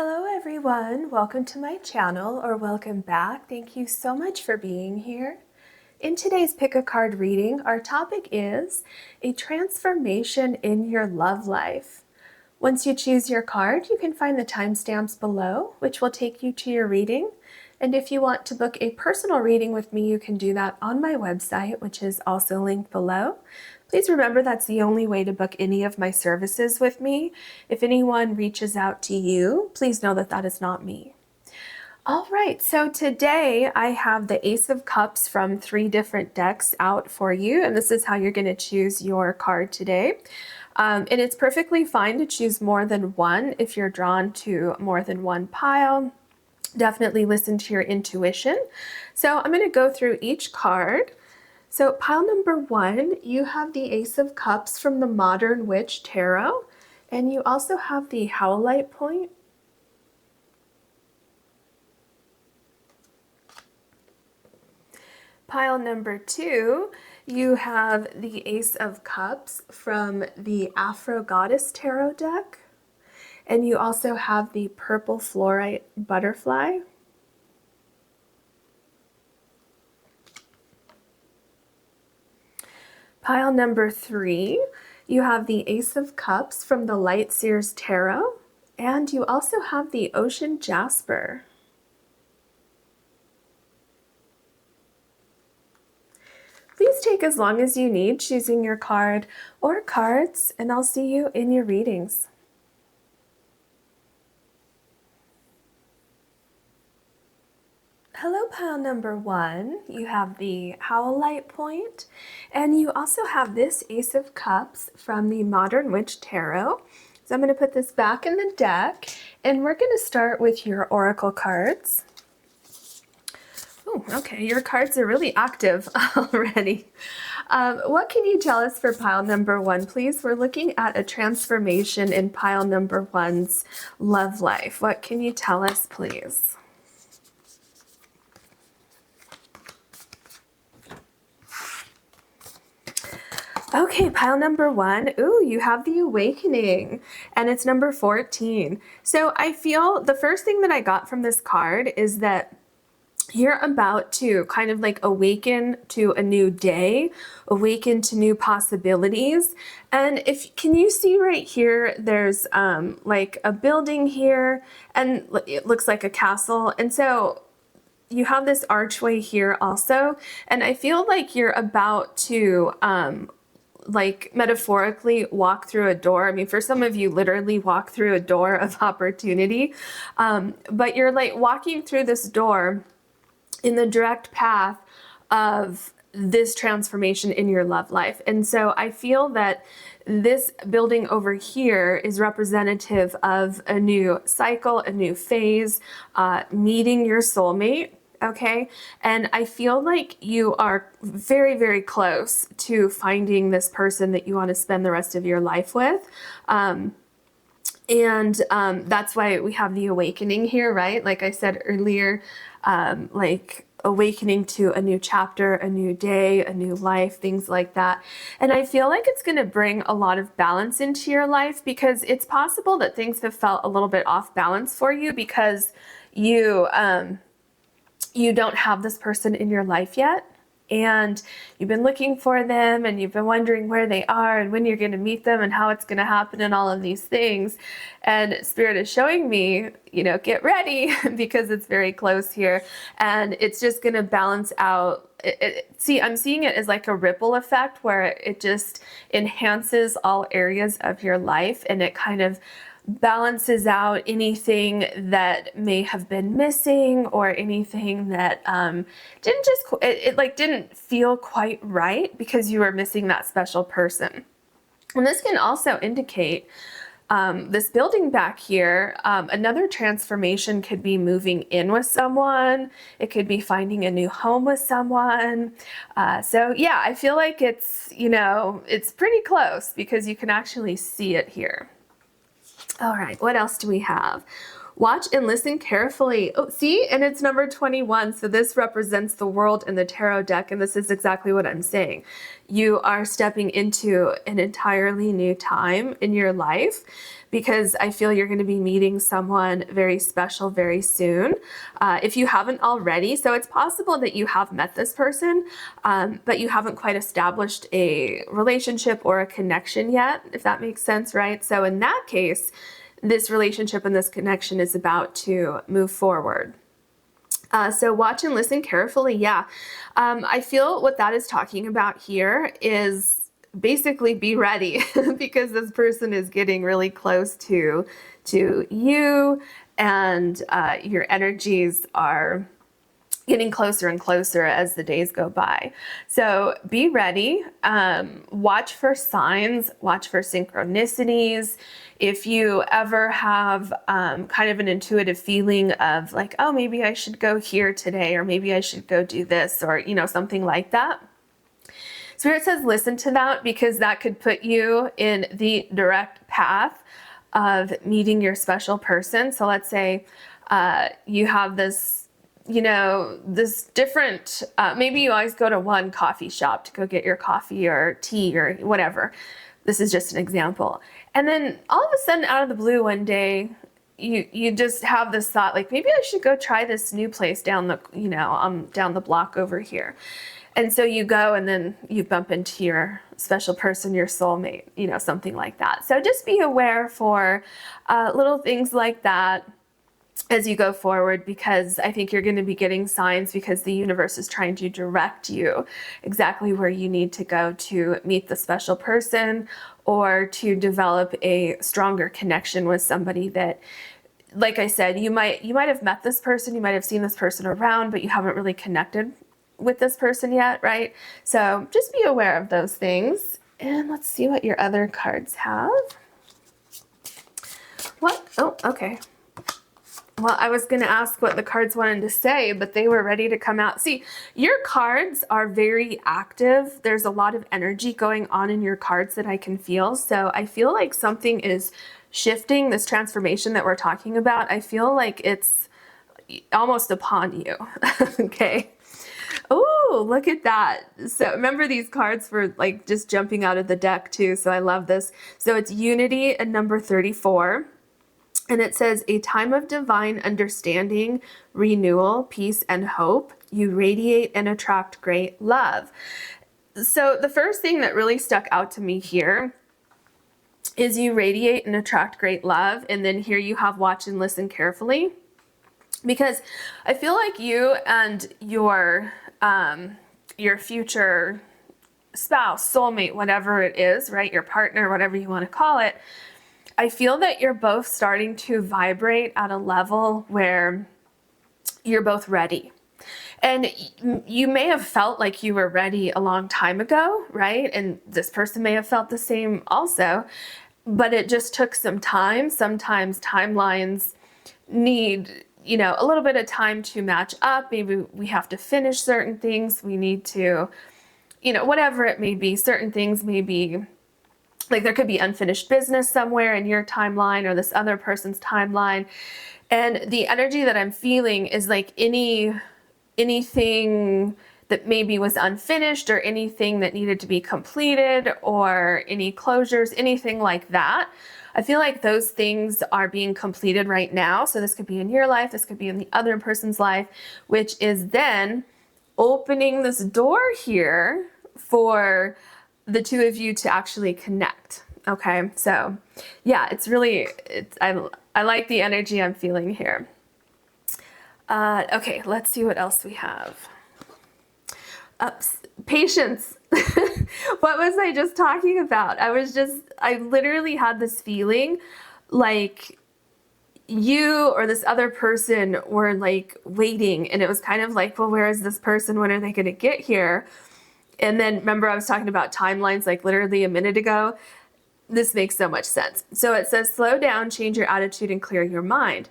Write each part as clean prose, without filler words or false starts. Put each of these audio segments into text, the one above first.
Hello everyone, welcome to my channel or welcome back. Thank you so much for being here. In today's pick a card reading, our topic is a transformation in your love life. Once you choose your card, you can find the timestamps below, which will take you to your reading. And if you want to book a personal reading with me, you can do that on my website, which is also linked below. Please remember that's the only way to book any of my services with me. If anyone reaches out to you, please know that that is not me. All right, so today I have the Ace of Cups from 3 different decks out for you, and this is how you're going to choose your card today. And it's perfectly fine to choose more than one if you're drawn to more than one pile. Definitely listen to your intuition. So I'm going to go through each card. So pile number 1, you have the Ace of Cups from the Modern Witch Tarot, and you also have the Howlite point. Pile number 2, you have the Ace of Cups from the Afro Goddess Tarot deck, and you also have the Purple Fluorite Butterfly. Pile number 3, you have the Ace of Cups from the Light Seers Tarot, and you also have the Ocean Jasper. Please take as long as you need choosing your card or cards, and I'll see you in your readings. Hello, pile number 1. You have the Howlite point, and you also have this Ace of Cups from the Modern Witch Tarot. So I'm going to put this back in the deck, and we're going to start with your oracle cards. Oh, okay, your cards are really active already. What can you tell us for pile number 1, please? We're looking at a transformation in pile number 1's love life. What can you tell us, please? Okay, pile number 1, ooh, you have the Awakening, and it's number 14. So I feel the first thing that I got from this card is that you're about to kind of like awaken to a new day, awaken to new possibilities. And can you see right here, there's like a building here, and it looks like a castle. And so you have this archway here also, and I feel like you're about to like metaphorically walk through a door. I mean, for some of you, literally walk through a door of opportunity, but you're like walking through this door in the direct path of this transformation in your love life. And so I feel that this building over here is representative of a new cycle, a new phase, meeting your soulmate. Okay, and I feel like you are very, very close to finding this person that you want to spend the rest of your life with. That's why we have the awakening here, right? Like I said earlier, like awakening to a new chapter, a new day, a new life, things like that. And I feel like it's going to bring a lot of balance into your life, because it's possible that things have felt a little bit off balance for you because you don't have this person in your life yet, and you've been looking for them, and you've been wondering where they are and when you're going to meet them and how it's going to happen and all of these things. And Spirit is showing me, you know, get ready because it's very close here, and it's just going to balance out. See, I'm seeing it as like a ripple effect where it just enhances all areas of your life, and it kind of balances out anything that may have been missing or anything that didn't feel quite right because you were missing that special person. And this can also indicate this building back here, another transformation could be moving in with someone. It could be finding a new home with someone. So yeah, I feel like it's, you know, it's pretty close because you can actually see it here. All right, what else do we have? Watch and listen carefully. Oh, see? And it's number 21. So this represents the world in the tarot deck. And this is exactly what I'm saying. You are stepping into an entirely new time in your life, because I feel you're going to be meeting someone very special very soon. If you haven't already, so it's possible that you have met this person, but you haven't quite established a relationship or a connection yet, if that makes sense, right? So in that case, this relationship and this connection is about to move forward. So watch and listen carefully. Yeah. I feel what that is talking about here is basically be ready because this person is getting really close to you, and your energies are getting closer and closer as the days go by. So be ready. Watch for signs, watch for synchronicities. If you ever have kind of an intuitive feeling of like, oh, maybe I should go here today, or maybe I should go do this, or, you know, something like that. Spirit says listen to that, because that could put you in the direct path of meeting your special person. So let's say you have this, you know, this different, maybe you always go to one coffee shop to go get your coffee or tea or whatever. This is just an example. And then all of a sudden, out of the blue one day, you just have this thought, like, maybe I should go try this new place down the, you know, down the block over here. And so you go, and then you bump into your special person, your soulmate, you know, something like that. So just be aware for little things like that as you go forward, because I think you're going to be getting signs, because the universe is trying to direct you exactly where you need to go to meet the special person, or to develop a stronger connection with somebody that, like I said, you might have met this person, you might have seen this person around, but you haven't really connected with this person yet, right? So just be aware of those things. And let's see what your other cards have. What? Oh, okay. Well, I was going to ask what the cards wanted to say, but they were ready to come out. See, your cards are very active. There's a lot of energy going on in your cards that I can feel. So I feel like something is shifting, this transformation that we're talking about. I feel like it's almost upon you. Okay. Oh, look at that. So remember, these cards were like just jumping out of the deck too. So I love this. So it's Unity and number 34. And it says, a time of divine understanding, renewal, peace, and hope. You radiate and attract great love. So the first thing that really stuck out to me here is you radiate and attract great love. And then here you have watch and listen carefully. Because I feel like you and your future spouse, soulmate, whatever it is, right? Your partner, whatever you want to call it. I feel that you're both starting to vibrate at a level where you're both ready. And you may have felt like you were ready a long time ago, right? And this person may have felt the same also, but it just took some time. Sometimes timelines need, you know, a little bit of time to match up. Maybe we have to finish certain things. We need to, you know, whatever it may be, certain things may be, like there could be unfinished business somewhere in your timeline or this other person's timeline. And the energy that I'm feeling is like anything that maybe was unfinished, or anything that needed to be completed, or any closures, anything like that. I feel like those things are being completed right now. So this could be in your life, this could be in the other person's life, which is then opening this door here for the two of you to actually connect. Okay, so yeah, I like the energy I'm feeling here. Okay, let's see what else we have. Patience. What was I just talking about? I literally had this feeling like you or this other person were like waiting, and it was kind of like, well, where is this person? When are they going to get here? And then remember, I was talking about timelines like literally a minute ago. This makes so much sense. So it says, slow down, change your attitude, and clear your mind.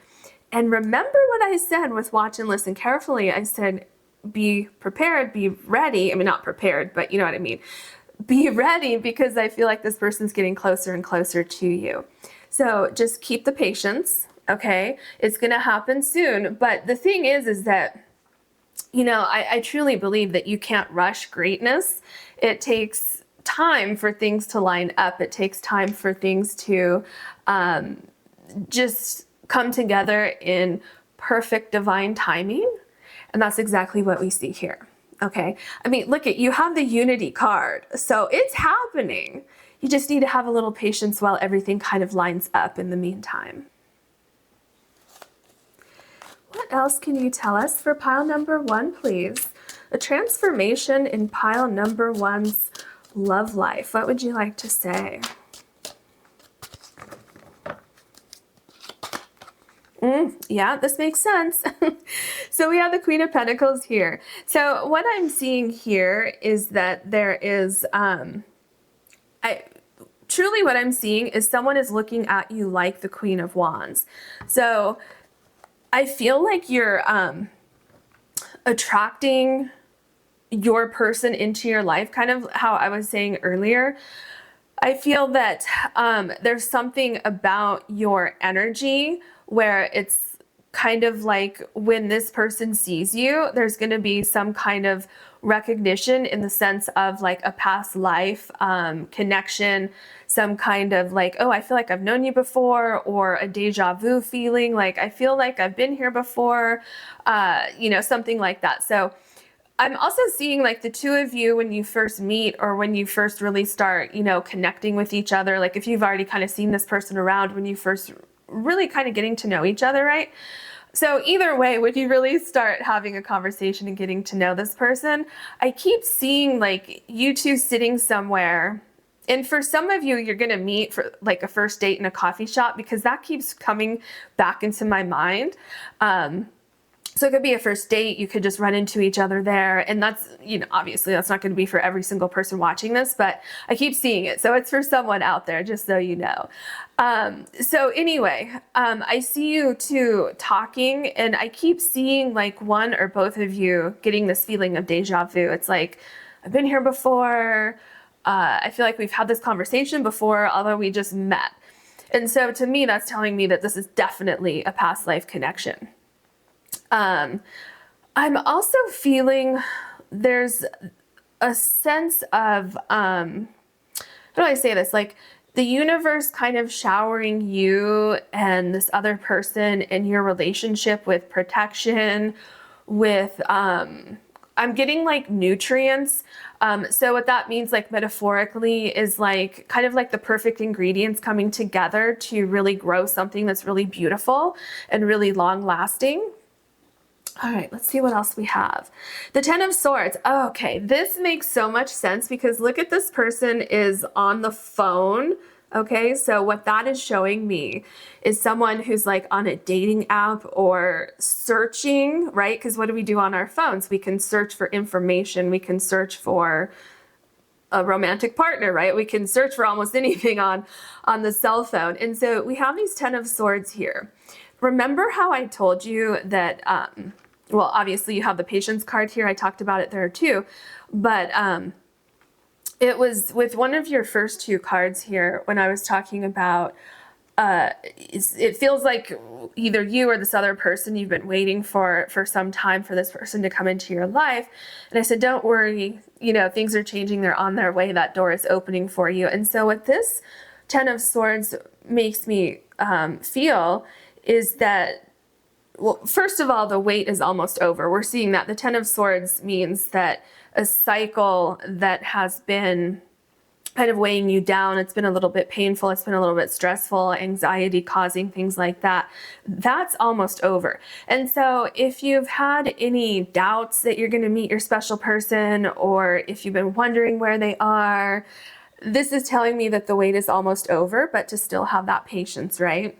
And remember what I said with watch and listen carefully. I said, be prepared, be ready. I mean, not prepared, but you know what I mean. Be ready, because I feel like this person's getting closer and closer to you. So just keep the patience. Okay, it's going to happen soon. But the thing is that, you know, I truly believe that you can't rush greatness. It takes time for things to line up. It takes time for things to just come together in perfect divine timing. And that's exactly what we see here. Okay, I mean, look at, you have the Unity card, so it's happening. You just need to have a little patience while everything kind of lines up in the meantime. What else can you tell us for pile number 1, please? A transformation in pile number 1's love life. What would you like to say? Yeah, this makes sense. So we have the Queen of Pentacles here. So what I'm seeing here is that there is, truly what I'm seeing is someone is looking at you like the Queen of Wands. So I feel like you're attracting your person into your life, kind of how I was saying earlier. I feel that there's something about your energy where it's kind of like when this person sees you, there's going to be some kind of recognition in the sense of like a past life connection, some kind of like, oh, I feel like I've known you before, or a deja vu feeling, like I feel like I've been here before, you know, something like that. So I'm also seeing like the two of you when you first meet, or when you first really start, you know, connecting with each other. Like if you've already kind of seen this person around when you first really kind of getting to know each other, right? So either way, when you really start having a conversation and getting to know this person, I keep seeing like you two sitting somewhere. And for some of you, you're going to meet for like a first date in a coffee shop, because that keeps coming back into my mind. So it could be a first date. You could just run into each other there. And that's, you know, obviously that's not going to be for every single person watching this, but I keep seeing it. So it's for someone out there, just so you know. So anyway, I see you two talking, and I keep seeing like one or both of you getting this feeling of deja vu. It's like, I've been here before. I feel like we've had this conversation before, although we just met. And so to me, that's telling me that this is definitely a past life connection. I'm also feeling there's a sense of, how do I say this? Like the universe kind of showering you and this other person in your relationship with protection, with, I'm getting like nutrients. So what that means, like metaphorically, is like kind of like the perfect ingredients coming together to really grow something that's really beautiful and really long lasting. All right, let's see what else we have. The Ten of Swords. Oh, okay, this makes so much sense, because look at, this person is on the phone. Okay, so what that is showing me is someone who's like on a dating app or searching, right? Because what do we do on our phones? We can search for information. We can search for a romantic partner, right? We can search for almost anything on the cell phone. And so we have these Ten of Swords here. Remember how I told you that, well, obviously you have the Patience card here. I talked about it there too, but it was with one of your first two cards here when I was talking about, it feels like either you or this other person, you've been waiting for some time for this person to come into your life. And I said, don't worry, you know, things are changing. They're on their way. That door is opening for you. And so what this Ten of Swords makes me feel is that, well, first of all, the wait is almost over. We're seeing that the Ten of Swords means that a cycle that has been kind of weighing you down, it's been a little bit painful, it's been a little bit stressful, anxiety causing, things like that, that's almost over. And so if you've had any doubts that you're going to meet your special person, or if you've been wondering where they are, this is telling me that the wait is almost over, but to still have that patience, right?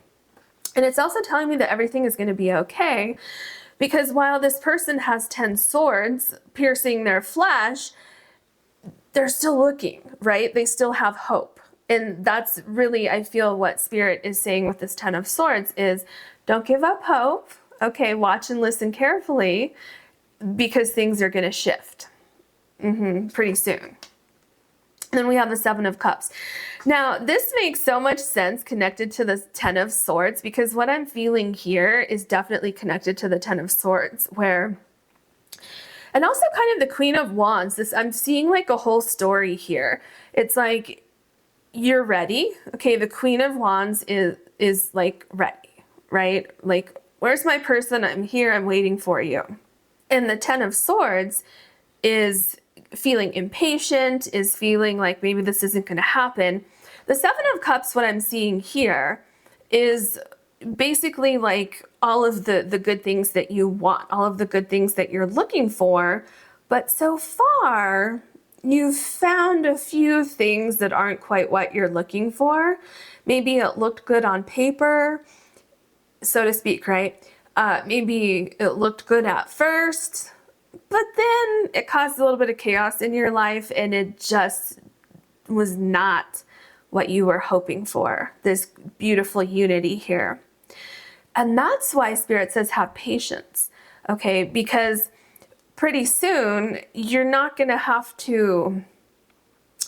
And it's also telling me that everything is going to be okay, because while this person has 10 swords piercing their flesh, they're still looking, right? They still have hope. And that's really, I feel, what Spirit is saying with this 10 of Swords is, don't give up hope. Okay, watch and listen carefully, because things are going to shift pretty soon. And then we have the Seven of Cups. Now, this makes so much sense connected to the Ten of Swords, because what I'm feeling here is definitely connected to the Ten of Swords, where, and also kind of the Queen of Wands. This, I'm seeing like a whole story here. It's like, you're ready. Okay, the Queen of Wands is like ready, right? Like, where's my person? I'm here, I'm waiting for you. And the Ten of Swords is feeling impatient, is feeling like maybe this isn't going to happen. The Seven of Cups, what I'm seeing here, is basically like all of the good things that you want, all of the good things that you're looking for. But so far, you've found a few things that aren't quite what you're looking for. Maybe it looked good on paper, so to speak, right? Maybe it looked good at first, but then it caused a little bit of chaos in your life, and it just was not what you were hoping for, this beautiful unity here. And that's why Spirit says have patience, okay? Because pretty soon you're not going to have to,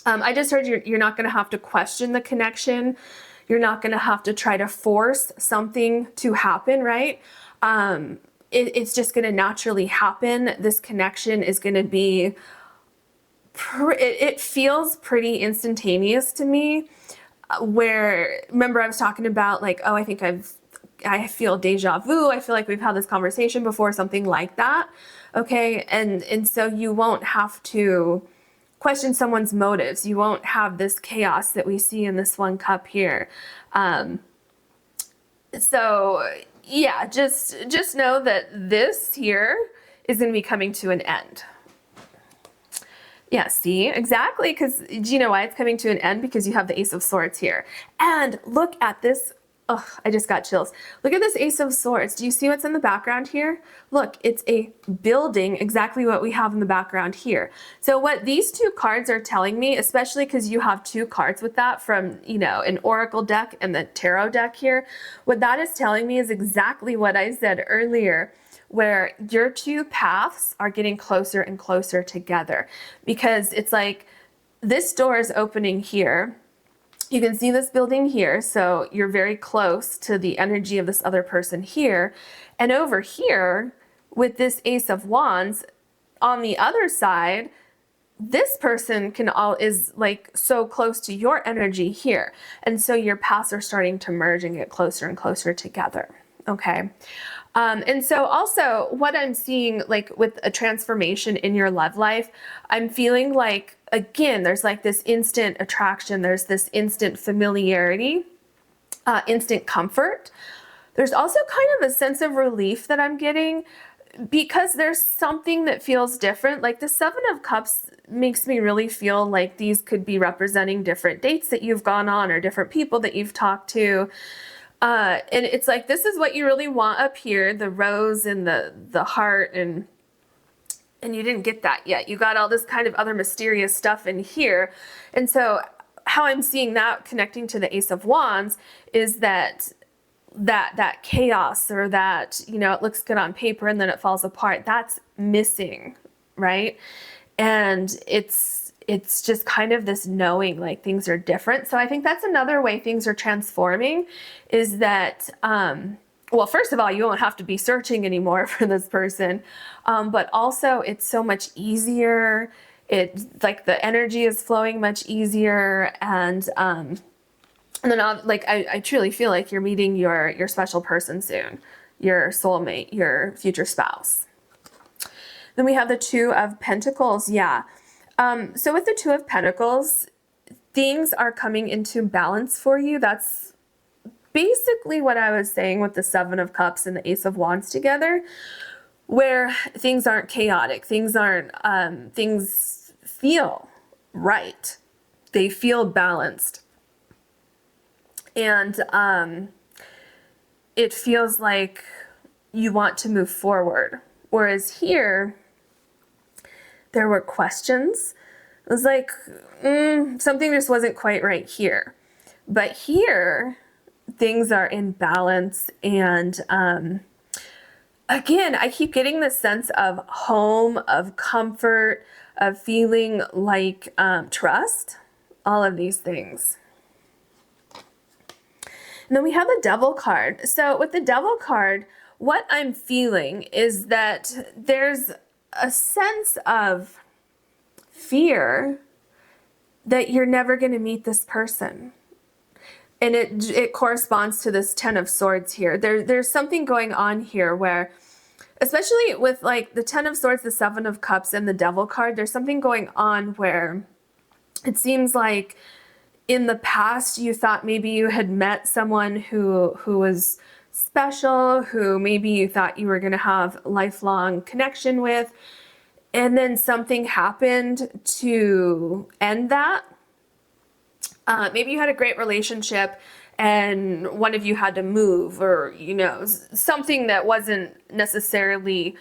I just heard you're not going to have to question the connection. You're not going to have to try to force something to happen, right? It's just going to naturally happen. This connection is going to be, it feels pretty instantaneous to me, where, remember I was talking about like, oh, I feel deja vu. I feel like we've had this conversation before, something like that. Okay. And so you won't have to question someone's motives. You won't have this chaos that we see in this one cup here. So yeah, just know that this here is going to be coming to an end. Yeah, see, exactly, because do you know why it's coming to an end? Because you have the Ace of Swords here. And look at this. Oh, I just got chills. Look at this Ace of Swords. Do you see what's in the background here? Look, it's a building, exactly what we have in the background here. So what these two cards are telling me, especially because you have two cards with that from, you know, an Oracle deck and the Tarot deck here, what that is telling me is exactly what I said earlier, where your two paths are getting closer and closer together, because it's like this door is opening here. You can see this building here, so you're very close to the energy of this other person here. And over here, with this Ace of Wands, on the other side, this person is like so close to your energy here. And so your paths are starting to merge and get closer and closer together, okay? And so also what I'm seeing, like with a transformation in your love life, I'm feeling like, again, there's like this instant attraction. There's this instant familiarity, instant comfort. There's also kind of a sense of relief that I'm getting, because there's something that feels different. Like the Seven of Cups makes me really feel like these could be representing different dates that you've gone on or different people that you've talked to. And it's like, this is what you really want up here, the rose and the heart, and you didn't get that yet. You got all this kind of other mysterious stuff in here. And so how I'm seeing that connecting to the Ace of Wands is that chaos, or that, you know, it looks good on paper and then it falls apart, that's missing, right? And it's just kind of this knowing like things are different. So I think that's another way things are transforming, is that, well, first of all, you won't have to be searching anymore for this person. But also it's so much easier. It's like the energy is flowing much easier. And then like, I truly feel like you're meeting your special person soon, your soulmate, your future spouse. Then we have the Two of Pentacles. Yeah. So with the Two of Pentacles, things are coming into balance for you. That's basically what I was saying with the Seven of Cups and the Ace of Wands together, where things aren't chaotic. Things feel right. They feel balanced. And it feels like you want to move forward. Whereas here, there were questions. It was like, something just wasn't quite right here. But here, things are in balance. And again, I keep getting this sense of home, of comfort, of feeling like trust. all of these things. And then we have the Devil card. So with the Devil card, what I'm feeling is that there's a sense of fear that you're never going to meet this person. And it corresponds to this Ten of Swords here. There's something going on here where, especially with like the Ten of Swords, the Seven of Cups, and the Devil card, there's something going on where it seems like in the past you thought maybe you had met someone who was special, who maybe you thought you were going to have a lifelong connection with, and then something happened to end that. Maybe you had a great relationship and one of you had to move, or, you know, something that wasn't necessarily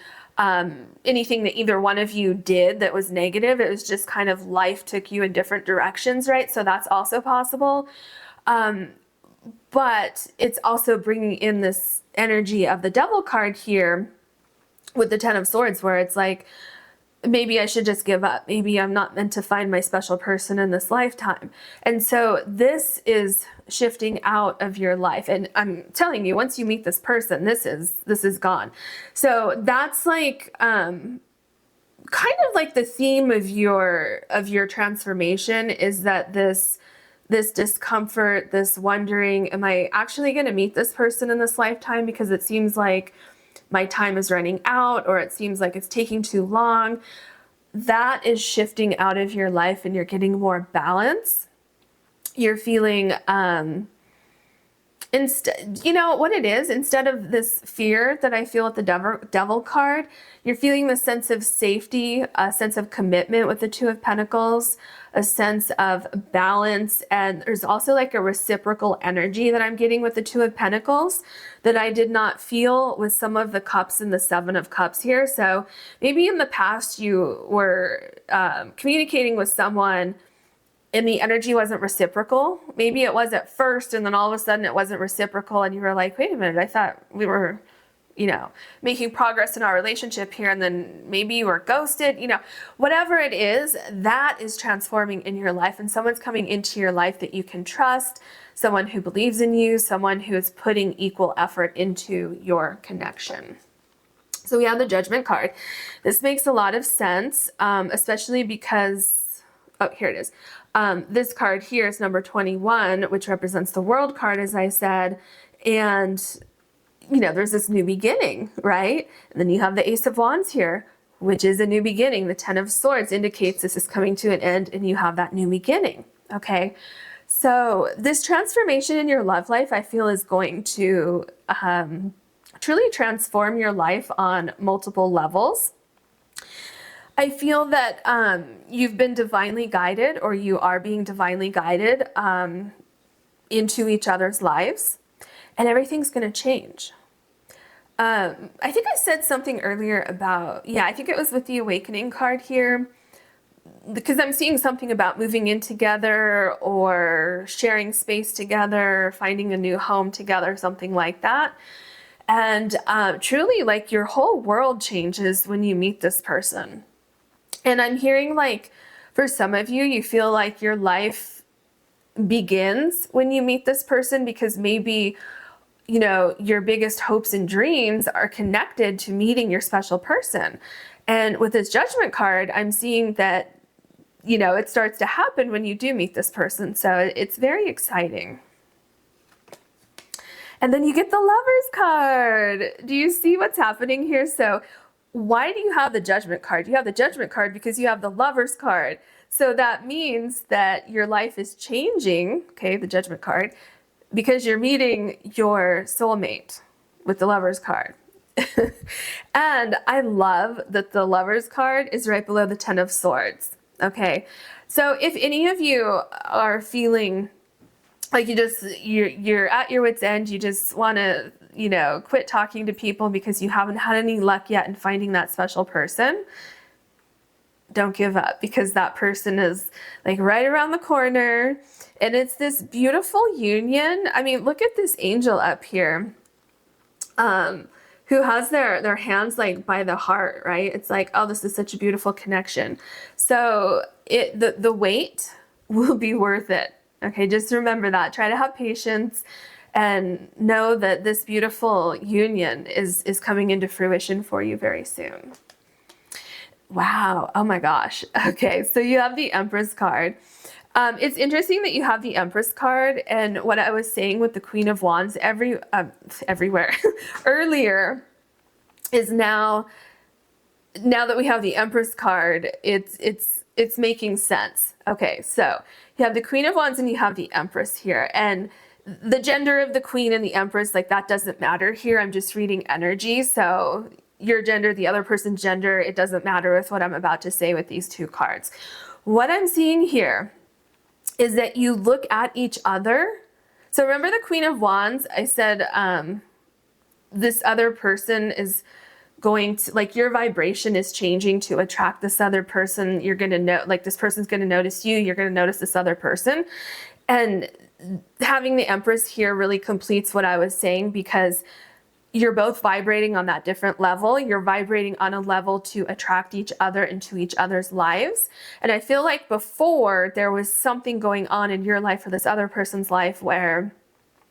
anything that either one of you did that was negative. It was just kind of life took you in different directions, right? So that's also possible. But it's also bringing in this energy of the Devil card here with the Ten of Swords, where it's like, maybe I should just give up. Maybe I'm not meant to find my special person in this lifetime. And so this is shifting out of your life. And I'm telling you, once you meet this person, this is gone. So that's like, kind of like the theme of your transformation is that this discomfort, this wondering, am I actually going to meet this person in this lifetime? Because it seems like my time is running out, or it seems like it's taking too long. That is shifting out of your life and you're getting more balance. You're feeling, you know what it is? Instead of this fear that I feel with the Devil card, you're feeling the sense of safety, a sense of commitment with the Two of Pentacles, a sense of balance, and there's also like a reciprocal energy that I'm getting with the Two of Pentacles that I did not feel with some of the Cups and the Seven of Cups here. So maybe in the past you were communicating with someone and the energy wasn't reciprocal. Maybe it was at first, and then all of a sudden it wasn't reciprocal, and you were like, wait a minute, I thought we were, you know, making progress in our relationship here, and then maybe you were ghosted, you know, whatever it is, that is transforming in your life, and someone's coming into your life that you can trust, someone who believes in you, someone who is putting equal effort into your connection. So we have the Judgment card. This makes a lot of sense, especially because, oh, here it is. This card here is number 21, which represents the World card, as I said, and you know, there's this new beginning, right? And then you have the Ace of Wands here, which is a new beginning. The Ten of Swords indicates this is coming to an end, and you have that new beginning, okay? So this transformation in your love life, I feel, is going to truly transform your life on multiple levels. I feel that you've been divinely guided, or you are being divinely guided into each other's lives, and everything's going to change. I think I said something earlier about, yeah, I think it was with the Awakening card here, because I'm seeing something about moving in together or sharing space together, finding a new home together, something like that. And truly, like, your whole world changes when you meet this person. And I'm hearing, like, for some of you, you feel like your life begins when you meet this person, because maybe, you know, your biggest hopes and dreams are connected to meeting your special person. And with this Judgment card, I'm seeing that, you know, it starts to happen when you do meet this person. So it's very exciting. And then you get the Lovers card. Do you see what's happening here? So why do you have the Judgment card? You have the Judgment card because you have the Lovers card. So that means that your life is changing, okay, the Judgment card, because you're meeting your soulmate with the Lovers card. And I love that the Lovers card is right below the Ten of Swords, okay? So if any of you are feeling like you're at your wit's end, you just want to, you know, quit talking to people because you haven't had any luck yet in finding that special person, don't give up, because that person is like right around the corner, and it's this beautiful union. I mean, look at this angel up here, who has their hands like by the heart, right? It's like, oh, this is such a beautiful connection. So the weight will be worth it. Okay, just remember that. Try to have patience and know that this beautiful union is coming into fruition for you very soon. Wow. Oh my gosh. Okay, so you have the Empress card. It's interesting that you have the Empress card, and what I was saying with the Queen of Wands everywhere earlier is now that we have the Empress card, it's making sense. Okay, so you have the Queen of Wands and you have the Empress here, and the gender of the Queen and the Empress, like, that doesn't matter here. I'm just reading energy. So your gender, the other person's gender, it doesn't matter with what I'm about to say with these two cards. What I'm seeing here is that you look at each other. So remember the Queen of Wands, I said this other person is going to, like, your vibration is changing to attract this other person. You're going to know, like, this person's going to notice you, you're going to notice this other person. And having the Empress here really completes what I was saying, because you're both vibrating on that different level. You're vibrating on a level to attract each other into each other's lives. And I feel like before there was something going on in your life or this other person's life where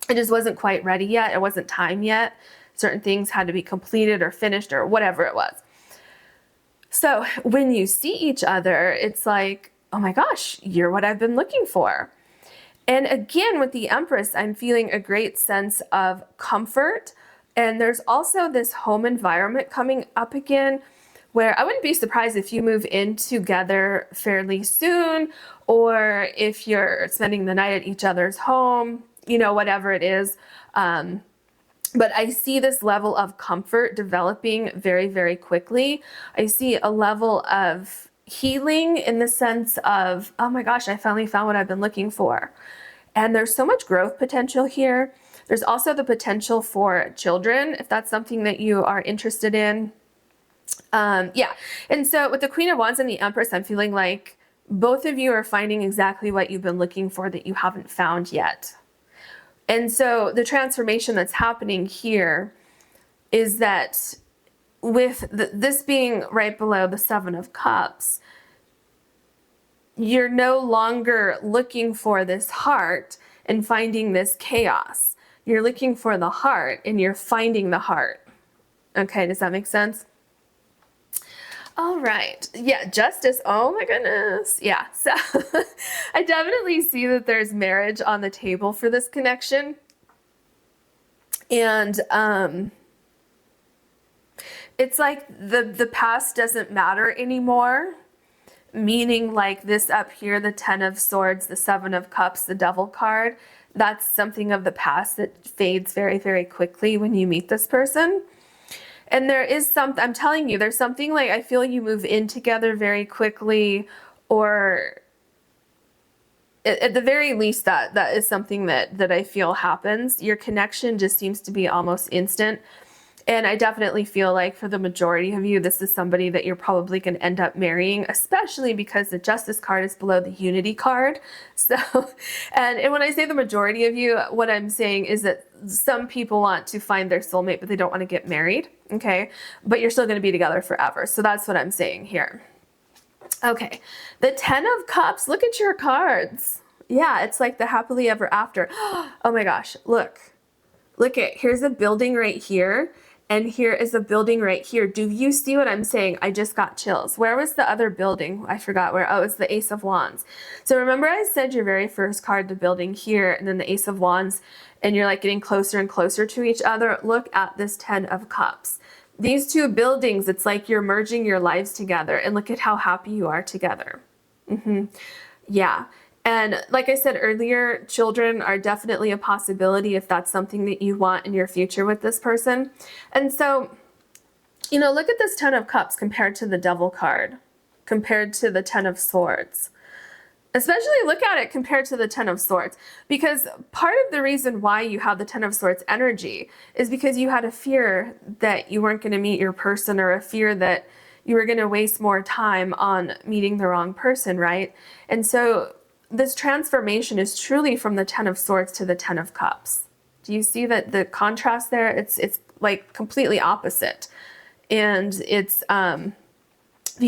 it just wasn't quite ready yet. It wasn't time yet. Certain things had to be completed or finished or whatever it was. So when you see each other, it's like, oh my gosh, you're what I've been looking for. And again, with the Empress, I'm feeling a great sense of comfort. And there's also this home environment coming up again, where I wouldn't be surprised if you move in together fairly soon, or if you're spending the night at each other's home, you know, whatever it is. But I see this level of comfort developing very, very quickly. I see a level of healing in the sense of, oh my gosh, I finally found what I've been looking for. And there's so much growth potential here. There's also the potential for children, if that's something that you are interested in. Yeah. And so with the Queen of Wands and the Empress, I'm feeling like both of you are finding exactly what you've been looking for that you haven't found yet. And so the transformation that's happening here is that with this being right below the Seven of Cups, you're no longer looking for this heart and finding this chaos. You're looking for the heart and you're finding the heart. Okay, does that make sense? All right. Yeah, justice. Oh my goodness. Yeah, so I definitely see that there's marriage on the table for this connection. And it's like the past doesn't matter anymore. Meaning, like, this up here, the 10 of Swords, the 7 of Cups, the Devil card, that's something of the past that fades very, very quickly when you meet this person. And there is something, I'm telling you, there's something, like, I feel you move in together very quickly, or at the very least that is something that I feel happens. Your connection just seems to be almost instant. And I definitely feel like for the majority of you, this is somebody that you're probably going to end up marrying, especially because the Justice card is below the Unity card. So, and when I say the majority of you, what I'm saying is that some people want to find their soulmate, but they don't want to get married. Okay. But you're still going to be together forever. So that's what I'm saying here. Okay. The 10 of Cups, look at your cards. Yeah. It's like the happily ever after. Oh my gosh. Look here's a building right here. And here is a building right here. Do you see what I'm saying? I just got chills. Where was the other building? I forgot where. Oh, it's the Ace of Wands. So remember I said your very first card, the building here, and then the Ace of Wands, and you're like getting closer and closer to each other. Look at this 10 of Cups. These two buildings, it's like you're merging your lives together, and look at how happy you are together. Yeah. And like I said earlier, children are definitely a possibility if that's something that you want in your future with this person. And so, you know, look at this 10 of Cups compared to the Devil card, compared to the 10 of Swords. Especially look at it compared to the 10 of Swords, because part of the reason why you have the 10 of Swords energy is because you had a fear that you weren't going to meet your person, or a fear that you were going to waste more time on meeting the wrong person, right? And so this transformation is truly from the 10 of Swords to the 10 of Cups. Do you see that the contrast there? It's like completely opposite. And it's, the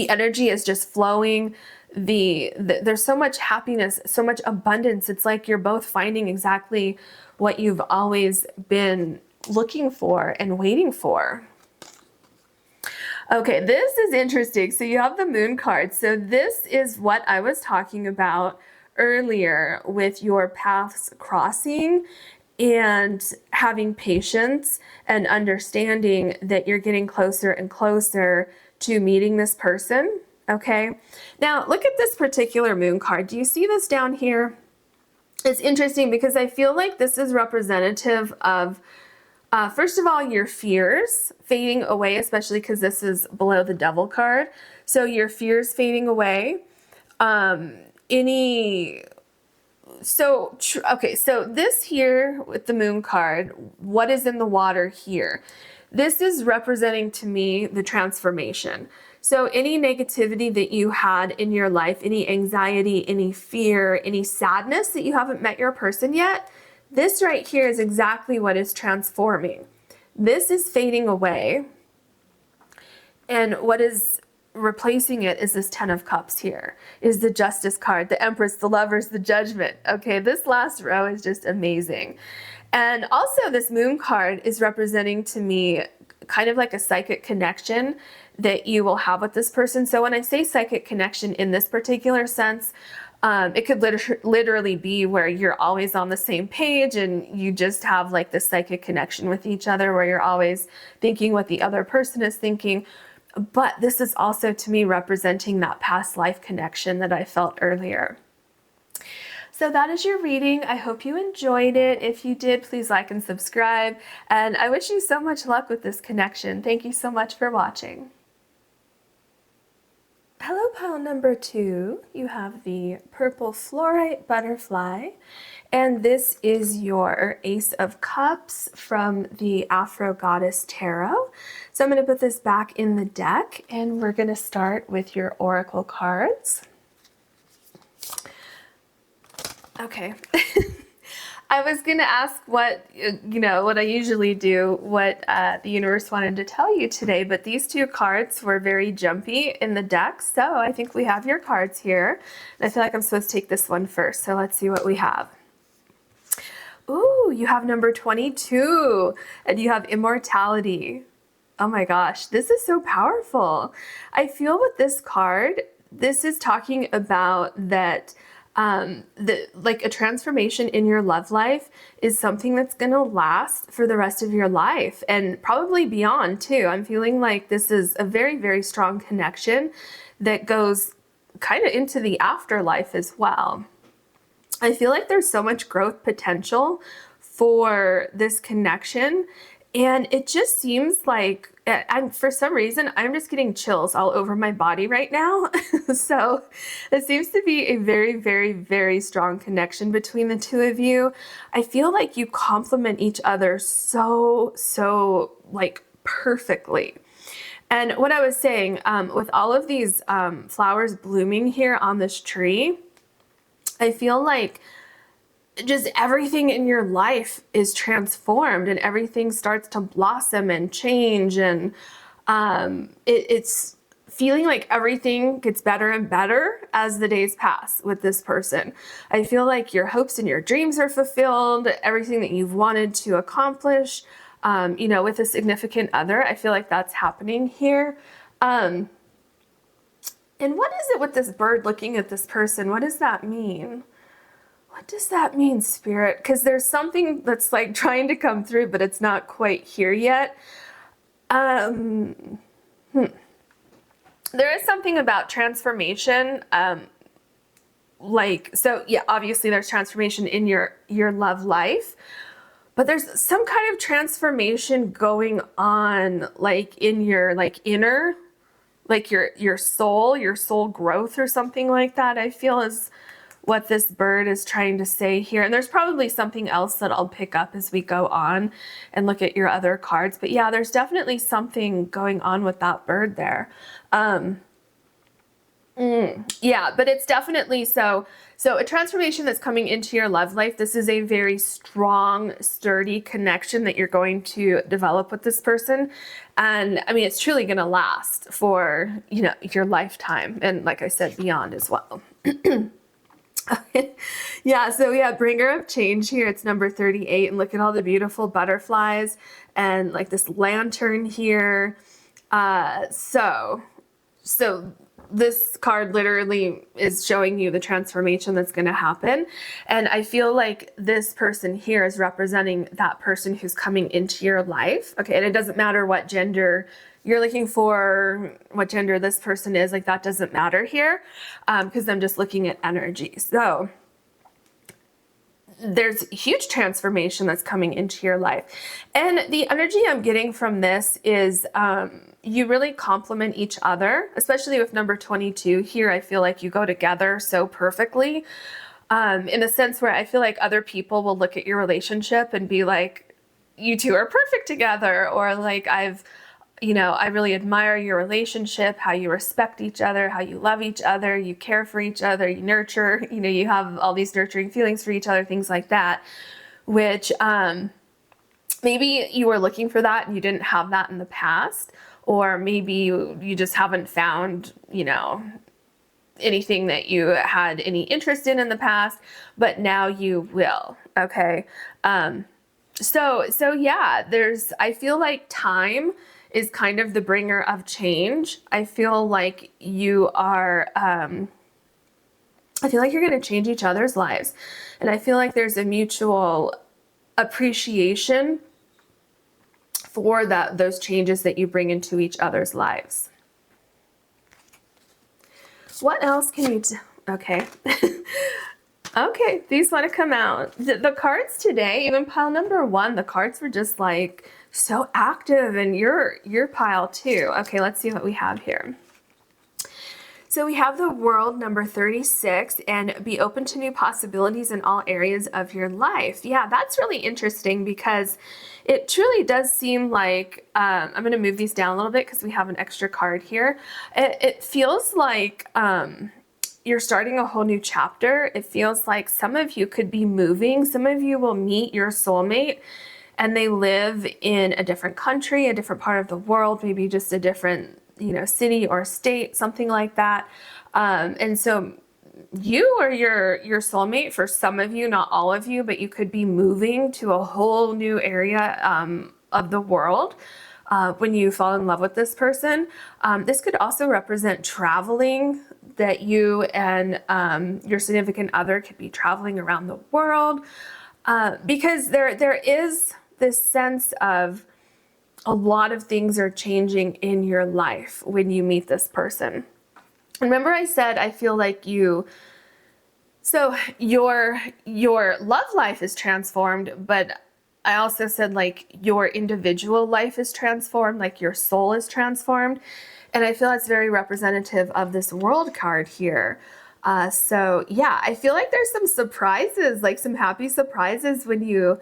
energy is just flowing. there's so much happiness, so much abundance. It's like you're both finding exactly what you've always been looking for and waiting for. Okay, this is interesting. So you have the moon card. So this is what I was talking about earlier with your paths crossing and having patience and understanding that you're getting closer and closer to meeting this person. Okay, now look at this particular moon card. Do you see this down here? It's interesting because I feel like this is representative of first of all, your fears fading away, especially because this is below the devil card. So your fears fading away. So this here with the moon card, what is in the water here? This is representing to me the transformation. So any negativity that you had in your life, any anxiety, any fear, any sadness that you haven't met your person yet, this right here is exactly what is transforming. This is fading away. And what is replacing it is this 10 of Cups here, is the Justice card, the Empress, the Lovers, the Judgment. Okay, this last row is just amazing. And also this Moon card is representing to me kind of like a psychic connection that you will have with this person. So when I say psychic connection in this particular sense, it could literally be where you're always on the same page and you just have like this psychic connection with each other where you're always thinking what the other person is thinking. But this is also to me representing that past life connection that I felt earlier. So that is your reading. I hope you enjoyed it. If you did, please like and subscribe. And I wish you so much luck with this connection. Thank you so much for watching. Hello, pile number 2. You have the purple fluorite butterfly, and this is your Ace of Cups from the Afro Goddess Tarot. So I'm going to put this back in the deck, and we're going to start with your oracle cards. Okay. I was going to ask what I usually do, what the universe wanted to tell you today, but these two cards were very jumpy in the deck, so I think we have your cards here. And I feel like I'm supposed to take this one first, so let's see what we have. Ooh, you have number 22, and you have immortality. Oh my gosh, this is so powerful. I feel with this card, this is talking about that like a transformation in your love life is something that's going to last for the rest of your life and probably beyond too. I'm feeling like this is a very, very strong connection that goes kind of into the afterlife as well. I feel like there's so much growth potential for this connection, and it just seems like for some reason, I'm just getting chills all over my body right now. So it seems to be a very, very, very strong connection between the two of you. I feel like you complement each other so like perfectly. And what I was saying, with all of these flowers blooming here on this tree, I feel like just everything in your life is transformed and everything starts to blossom and change, and it's feeling like everything gets better and better as the days pass with this person. I feel like your hopes and your dreams are fulfilled, everything that you've wanted to accomplish, with a significant other. I feel like that's happening here. And what is it with this bird looking at this person? What does that mean? What does that mean, Spirit? Because there's something that's like trying to come through, but it's not quite here yet. There is something about transformation. Obviously there's transformation in your love life, but there's some kind of transformation going on, like in your inner, like your soul growth or something like that, I feel is what this bird is trying to say here. And there's probably something else that I'll pick up as we go on and look at your other cards. But yeah, there's definitely something going on with that bird there. Yeah, but it's definitely so a transformation that's coming into your love life. This is a very strong, sturdy connection that you're going to develop with this person. And I mean, it's truly going to last for, you know, your lifetime. And like I said, beyond as well. Yeah, so we have bringer of change here. It's number 38. And look at all the beautiful butterflies and like this lantern here. So this card literally is showing you the transformation that's going to happen. And I feel like this person here is representing that person who's coming into your life. Okay. And it doesn't matter what gender you're looking for, what gender this person is, like that doesn't matter here. Because I'm just looking at energy. So there's huge transformation that's coming into your life. And the energy I'm getting from this is you really complement each other, especially with number 22 here. I feel like you go together so perfectly in a sense where I feel like other people will look at your relationship and be like, you two are perfect together. Or like, I really admire your relationship, how you respect each other, how you love each other, you care for each other, you nurture, you have all these nurturing feelings for each other, things like that, which maybe you were looking for that and you didn't have that in the past, or maybe you just haven't found, anything that you had any interest in the past, but now you will. Okay. So yeah, I feel like time is kind of the bringer of change. I feel like you are, I feel like you're going to change each other's lives. And I feel like there's a mutual appreciation for those changes that you bring into each other's lives. What else can you do? Okay. Okay, these want to come out. The cards today, even pile number 1, the cards were just like so active, and your pile too. Okay, let's see what we have here. So we have the world, number 36, and be open to new possibilities in all areas of your life. Yeah, that's really interesting because it truly does seem like, I'm going to move these down a little bit because we have an extra card here. It feels like you're starting a whole new chapter. It feels like some of you could be moving. Some of you will meet your soulmate and they live in a different country, a different part of the world, maybe just a different city or state, something like that. And so you or your soulmate, for some of you, not all of you, but you could be moving to a whole new area of the world when you fall in love with this person. This could also represent traveling, that you and your significant other could be traveling around the world, because there is this sense of a lot of things are changing in your life when you meet this person. Remember I said, I feel like your love life is transformed, but I also said like your individual life is transformed, like your soul is transformed. And I feel that's very representative of this world card here. So yeah, I feel like there's some surprises, like some happy surprises when you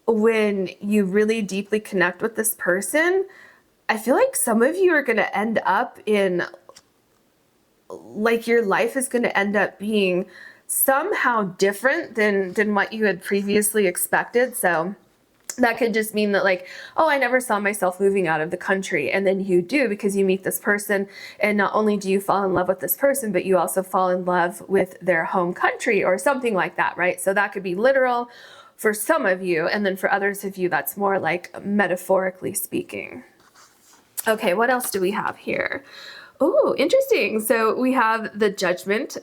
really deeply connect with this person. I feel like some of you are going to end up in, like, your life is going to end up being somehow different than what you had previously expected. So that could just mean that, like, oh, I never saw myself moving out of the country. And then you do, because you meet this person. And not only do you fall in love with this person, but you also fall in love with their home country or something like that, right? So that could be literal for some of you. And then for others of you, that's more like metaphorically speaking. Okay, what else do we have here? Oh, interesting. So we have the judgment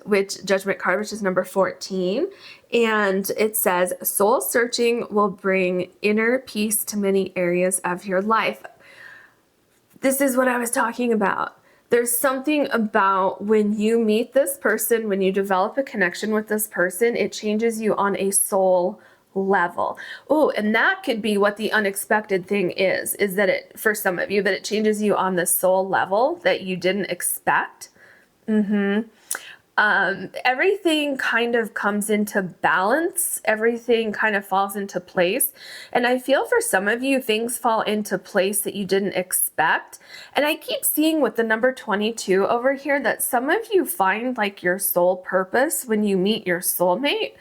card, which is number 14. And it says, soul searching will bring inner peace to many areas of your life. This is what I was talking about. There's something about when you meet this person, when you develop a connection with this person, it changes you on a soul level. Oh, and that could be what the unexpected thing is that it, for some of you, that it changes you on the soul level that you didn't expect. Everything kind of comes into balance. Everything kind of falls into place. And I feel for some of you, things fall into place that you didn't expect. And I keep seeing with the number 22 over here that some of you find like your soul purpose when you meet your soulmate.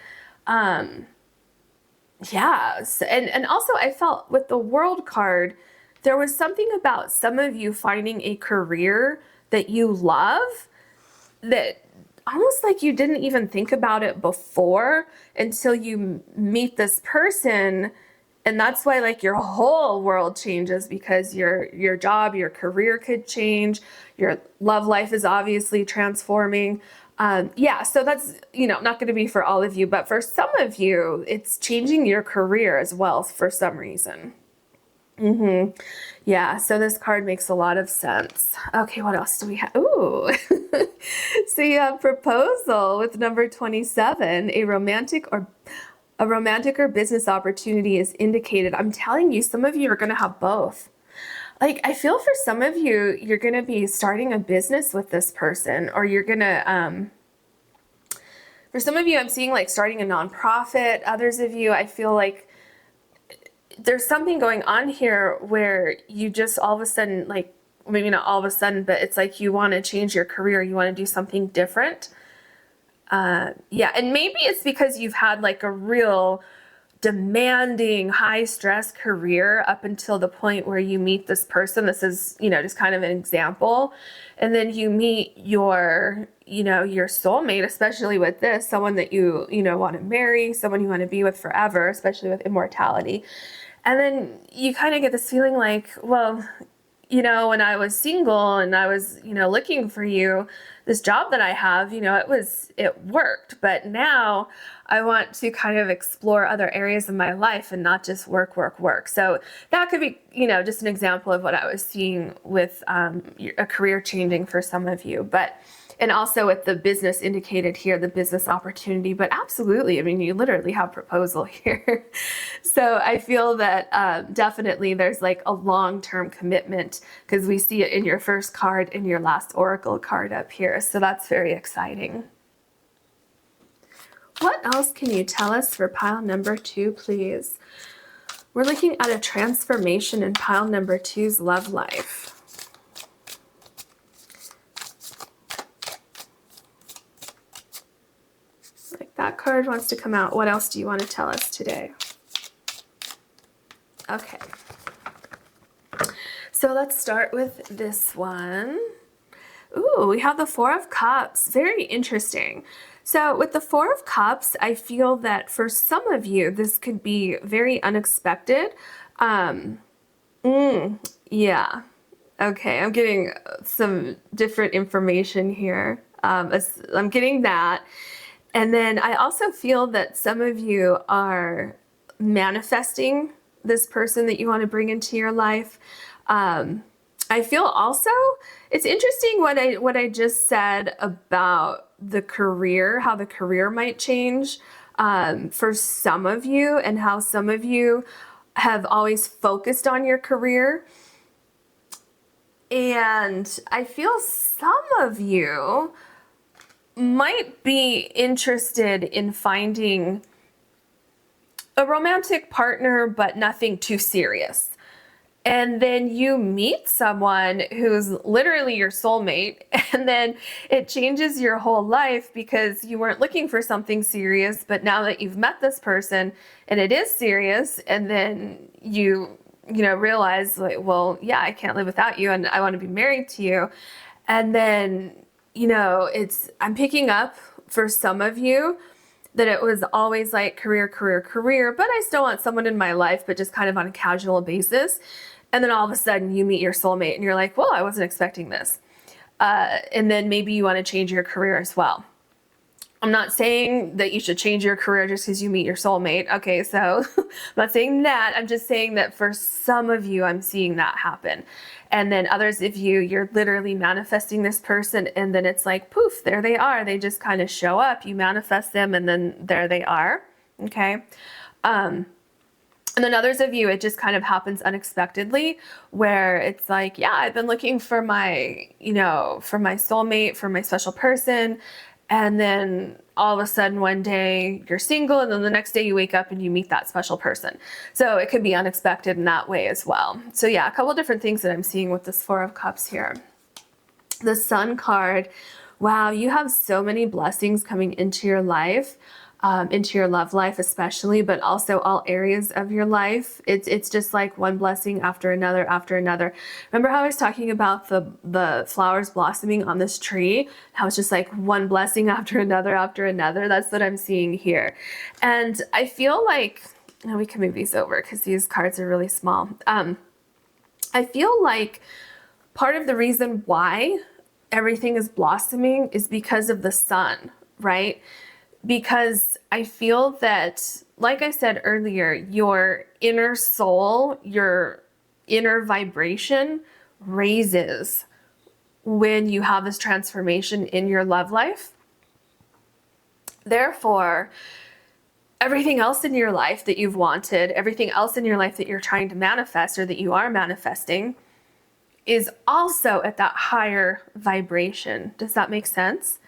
Yes. And also I felt with the World card, there was something about some of you finding a career that you love that almost like you didn't even think about it before until you meet this person. And that's why like your whole world changes, because your job, your career could change. Your love life is obviously transforming. Yeah, so that's, not going to be for all of you, but for some of you, it's changing your career as well for some reason. Yeah, so this card makes a lot of sense. Okay, what else do we have? Ooh. So you have proposal with number 27, a romantic or business opportunity is indicated. I'm telling you, some of you are going to have both. Like, I feel for some of you, you're going to be starting a business with this person, or you're going to, for some of you, I'm seeing like starting a nonprofit. Others of you, I feel like there's something going on here where you just all of a sudden, like, maybe not all of a sudden, but it's like you want to change your career. You want to do something different. Yeah, and maybe it's because you've had like a real demanding, high stress career up until the point where you meet this person. This is, just kind of an example. And then you meet your soulmate, especially with this, someone that you want to marry, someone you want to be with forever, especially with immortality. And then you kind of get this feeling like, well, when I was single and I was, looking for you, this job that I have, it worked. But now I want to kind of explore other areas of my life and not just work, work, work. So that could be, just an example of what I was seeing with a career changing for some of you. And also with the business indicated here, the business opportunity, but absolutely, I mean, you literally have proposal here. So I feel that definitely there's like a long-term commitment, because we see it in your first card and your last oracle card up here. So that's very exciting. What else can you tell us for pile number 2, please? We're looking at a transformation in pile number 2's love life. That card wants to come out. What else do you want to tell us today? Okay. So let's start with this one. Ooh, we have the Four of Cups. Very interesting. So with the Four of Cups, I feel that for some of you, this could be very unexpected. Yeah. Okay, I'm getting some different information here. I'm getting that. And then I also feel that some of you are manifesting this person that you want to bring into your life. I feel also, it's interesting what I just said about the career, how the career might change for some of you, and how some of you have always focused on your career. And I feel some of you might be interested in finding a romantic partner, but nothing too serious. And then you meet someone who's literally your soulmate, and then it changes your whole life because you weren't looking for something serious, but now that you've met this person and it is serious, and then you realize like, well, yeah, I can't live without you and I want to be married to you. And then I'm picking up for some of you that it was always like career, but I still want someone in my life, but just kind of on a casual basis. And then all of a sudden you meet your soulmate and you're like, well, I wasn't expecting this. And then maybe you want to change your career as well. I'm not saying that you should change your career just because you meet your soulmate. Okay, so I'm not saying that. I'm just saying that for some of you, I'm seeing that happen. And then others of you, you're literally manifesting this person, and then it's like, poof, there they are. They just kind of show up. You manifest them, and then there they are. Okay. And then others of you, it just kind of happens unexpectedly, where it's like, yeah, I've been looking for my soulmate, for my special person. And then all of a sudden one day you're single, and then the next day you wake up and you meet that special person. So it could be unexpected in that way as well. So yeah, a couple different things that I'm seeing with this Four of Cups here. The Sun card. Wow, you have so many blessings coming into your life, into your love life especially, but also all areas of your life. It's just like one blessing after another after another. Remember how I was talking about the flowers blossoming on this tree? How it's just like one blessing after another after another? That's what I'm seeing here. And I feel like, we can move these over because these cards are really small. I feel like part of the reason why everything is blossoming is because of the sun, right? Because I feel that, like I said earlier, your inner soul, your inner vibration raises when you have this transformation in your love life. Therefore, everything else in your life that you've wanted, everything else in your life that you're trying to manifest or that you are manifesting is also at that higher vibration. Does that make sense?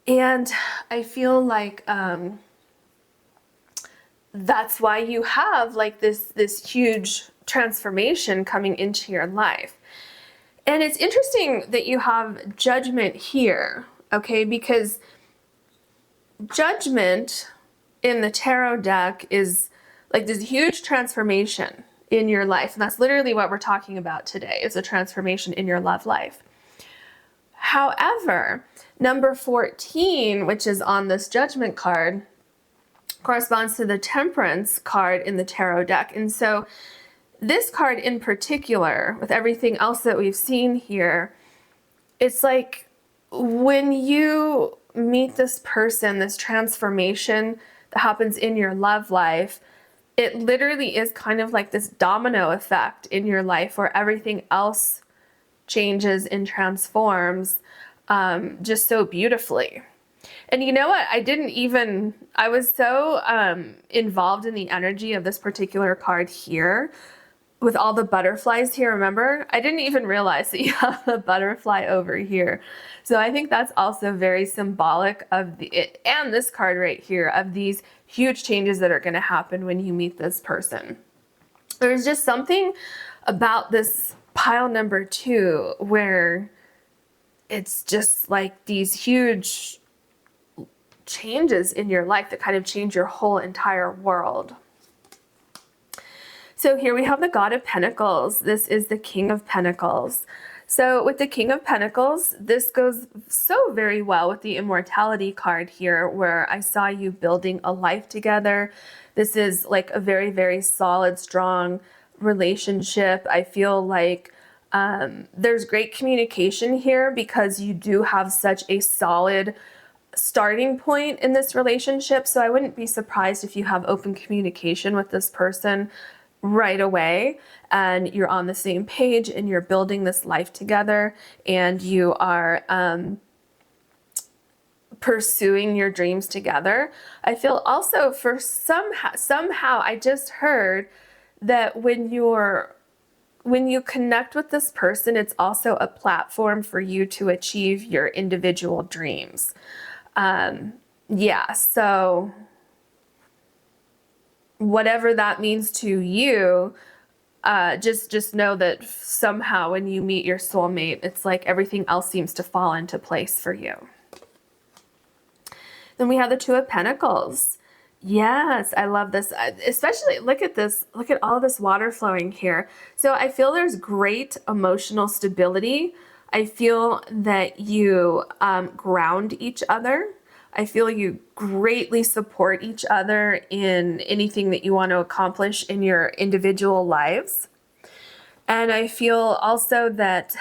And I feel like that's why you have like this huge transformation coming into your life. And it's interesting that you have Judgment here, okay? Because Judgment in the tarot deck is like this huge transformation in your life. And that's literally what we're talking about today, is a transformation in your love life. However, number 14, which is on this Judgment card, corresponds to the Temperance card in the tarot deck. And so this card in particular, with everything else that we've seen here, it's like when you meet this person, this transformation that happens in your love life, it literally is kind of like this domino effect in your life where everything else changes and transforms just so beautifully. And you know what? I was so involved in the energy of this particular card here with all the butterflies here, remember? I didn't even realize that you have a butterfly over here. So I think that's also very symbolic of and this card right here, of these huge changes that are going to happen when you meet this person. There's just something about this pile number 2 where it's just like these huge changes in your life that kind of change your whole entire world. So here we have the God of Pentacles. This is the King of Pentacles. So with the King of Pentacles, this goes so very well with the Immortality card here, where I saw you building a life together. This is like a very, very solid, strong relationship. I feel like there's great communication here because you do have such a solid starting point in this relationship. So I wouldn't be surprised if you have open communication with this person right away and you're on the same page and you're building this life together and you are pursuing your dreams together. I feel also for somehow I just heard that when you connect with this person, it's also a platform for you to achieve your individual dreams. Yeah, so whatever that means to you, just know that somehow when you meet your soulmate, it's like everything else seems to fall into place for you. Then we have the Two of Pentacles. Yes, I love this. Especially, look at this. Look at all this water flowing here. So I feel there's great emotional stability. I feel that you ground each other. I feel you greatly support each other in anything that you want to accomplish in your individual lives. And I feel also that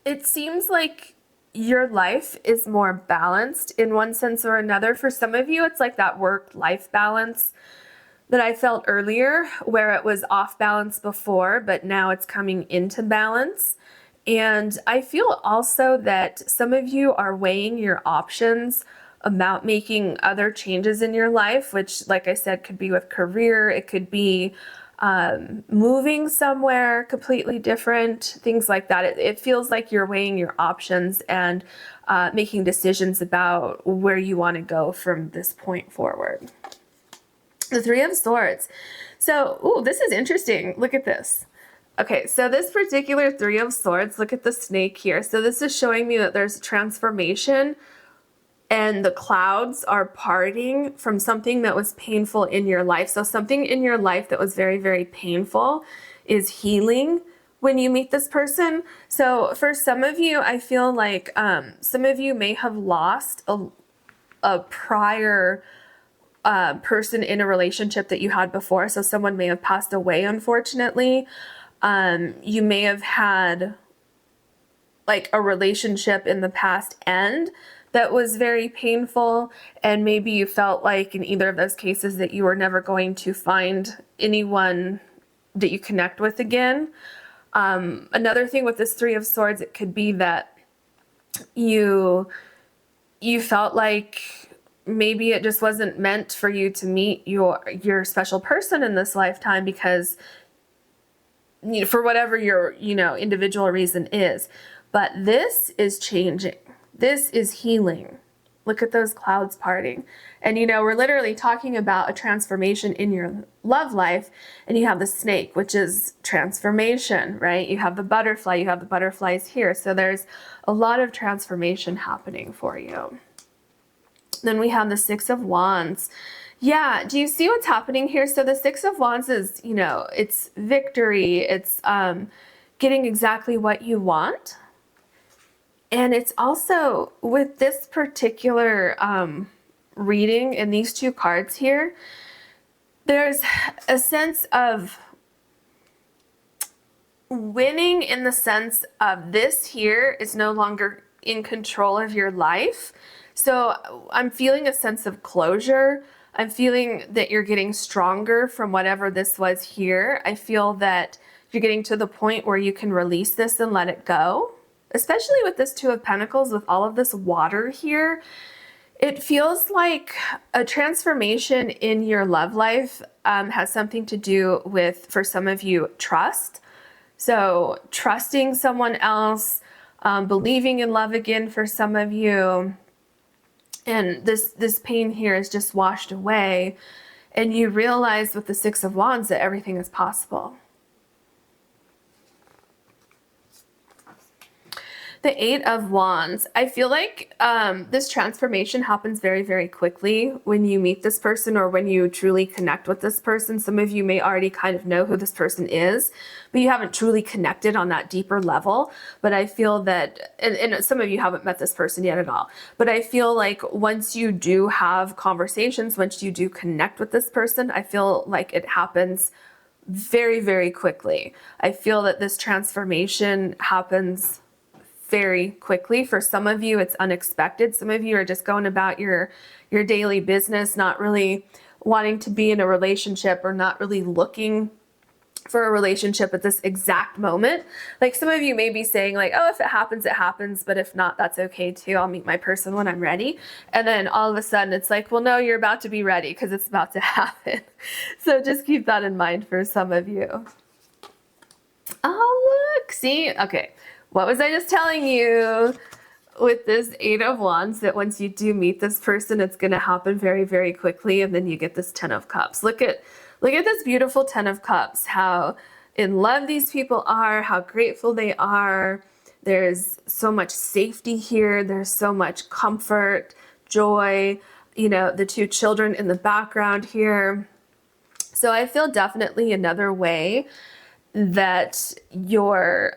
it seems like your life is more balanced in one sense or another. For some of you, it's like that work-life balance that I felt earlier, where it was off balance before, but now it's coming into balance. And I feel also that some of you are weighing your options about making other changes in your life, which, like I said, could be with career. It could be moving somewhere completely different, things like that. It feels like you're weighing your options and making decisions about where you want to go from this point forward. The Three of Swords. So, ooh, this is interesting. Look at this. Okay, so this particular Three of Swords, look at the snake here. So this is showing me that there's transformation and the clouds are parting from something that was painful in your life. So something in your life that was very, very painful is healing when you meet this person. So for some of you, I feel like some of you may have lost a prior person in a relationship that you had before. So someone may have passed away, unfortunately. You may have had like a relationship in the past end that was very painful, and maybe you felt like in either of those cases that you were never going to find anyone that you connect with again. Another thing with this Three of Swords, it could be that you felt like maybe it just wasn't meant for you to meet your special person in this lifetime because, you know, for whatever your, you know, individual reason is. But this is changing. This is healing. Look at those clouds parting. And, you know, we're literally talking about a transformation in your love life. And you have the snake, which is transformation, right? You have the butterfly. You have the butterflies here. So there's a lot of transformation happening for you. Then we have the Six of Wands. Yeah, do you see what's happening here? So the Six of Wands is, you know, it's victory. It's getting exactly what you want. And it's also with this particular reading and these two cards here, there's a sense of winning in the sense of this here is no longer in control of your life. So I'm feeling a sense of closure. I'm feeling that you're getting stronger from whatever this was here. I feel that you're getting to the point where you can release this and let it go. Especially with this Two of Pentacles, with all of this water here, it feels like a transformation in your love life has something to do with, for some of you, trust. So trusting someone else, believing in love again for some of you. And this pain here is just washed away. And you realize with the Six of Wands that everything is possible. The Eight of Wands. I feel like this transformation happens very, very quickly when you meet this person or when you truly connect with this person. Some of you may already kind of know who this person is, but you haven't truly connected on that deeper level. But I feel that, and some of you haven't met this person yet at all, but I feel like once you do have conversations, once you do connect with this person, I feel like it happens very, very quickly. I feel that this transformation happens very quickly. For some of you, it's unexpected. Some of you are just going about your daily business, not really wanting to be in a relationship or not really looking for a relationship at this exact moment. Like some of you may be saying like, oh, if it happens, it happens. But if not, that's okay too. I'll meet my person when I'm ready. And then all of a sudden it's like, well, no, you're about to be ready because it's about to happen. So just keep that in mind for some of you. Oh, look, see, okay. What was I just telling you with this Eight of Wands? That once you do meet this person, it's going to happen very, very quickly. And then you get this Ten of Cups. Look at this beautiful Ten of Cups. How in love these people are, how grateful they are. There's so much safety here. There's so much comfort, joy, you know, the two children in the background here. So I feel definitely another way that your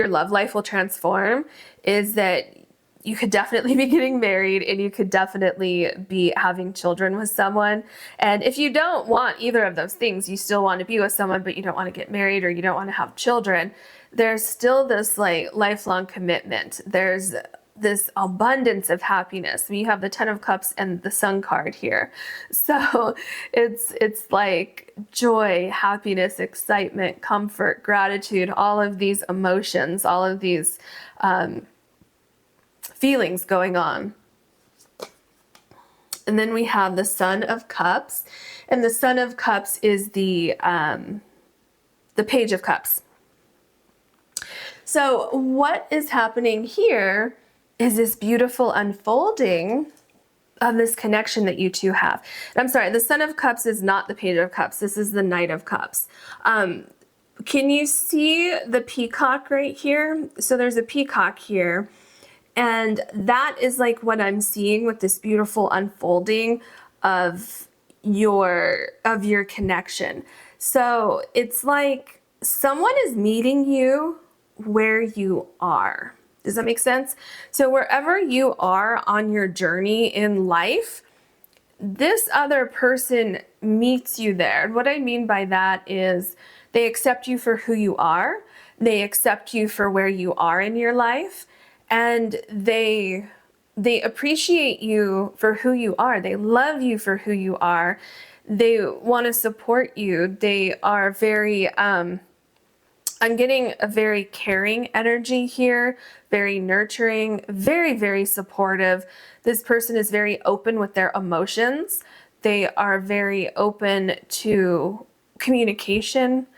love life will transform is that you could definitely be getting married and you could definitely be having children with someone. And if you don't want either of those things, you still want to be with someone, but you don't want to get married or you don't want to have children, there's still this like lifelong commitment. There's this abundance of happiness. You have the Ten of Cups and the Sun card here. So it's like joy, happiness, excitement, comfort, gratitude, all of these emotions, all of these feelings going on. And then we have the Son of Cups, and the Son of Cups is the Page of Cups. So what is happening here is this beautiful unfolding of this connection that you two have. And I'm sorry, the Son of Cups is not the Page of Cups. This is the Knight of Cups. Can you see the peacock right here? So there's a peacock here. And that is like what I'm seeing with this beautiful unfolding of your connection. So it's like someone is meeting you where you are. Does that make sense? So wherever you are on your journey in life, this other person meets you there. And what I mean by that is they accept you for who you are. They accept you for where you are in your life. And they appreciate you for who you are. They love you for who you are. They want to support you. They are very, I'm getting a very caring energy here, very nurturing, very, very supportive. This person is very open with their emotions. They are very open to communication.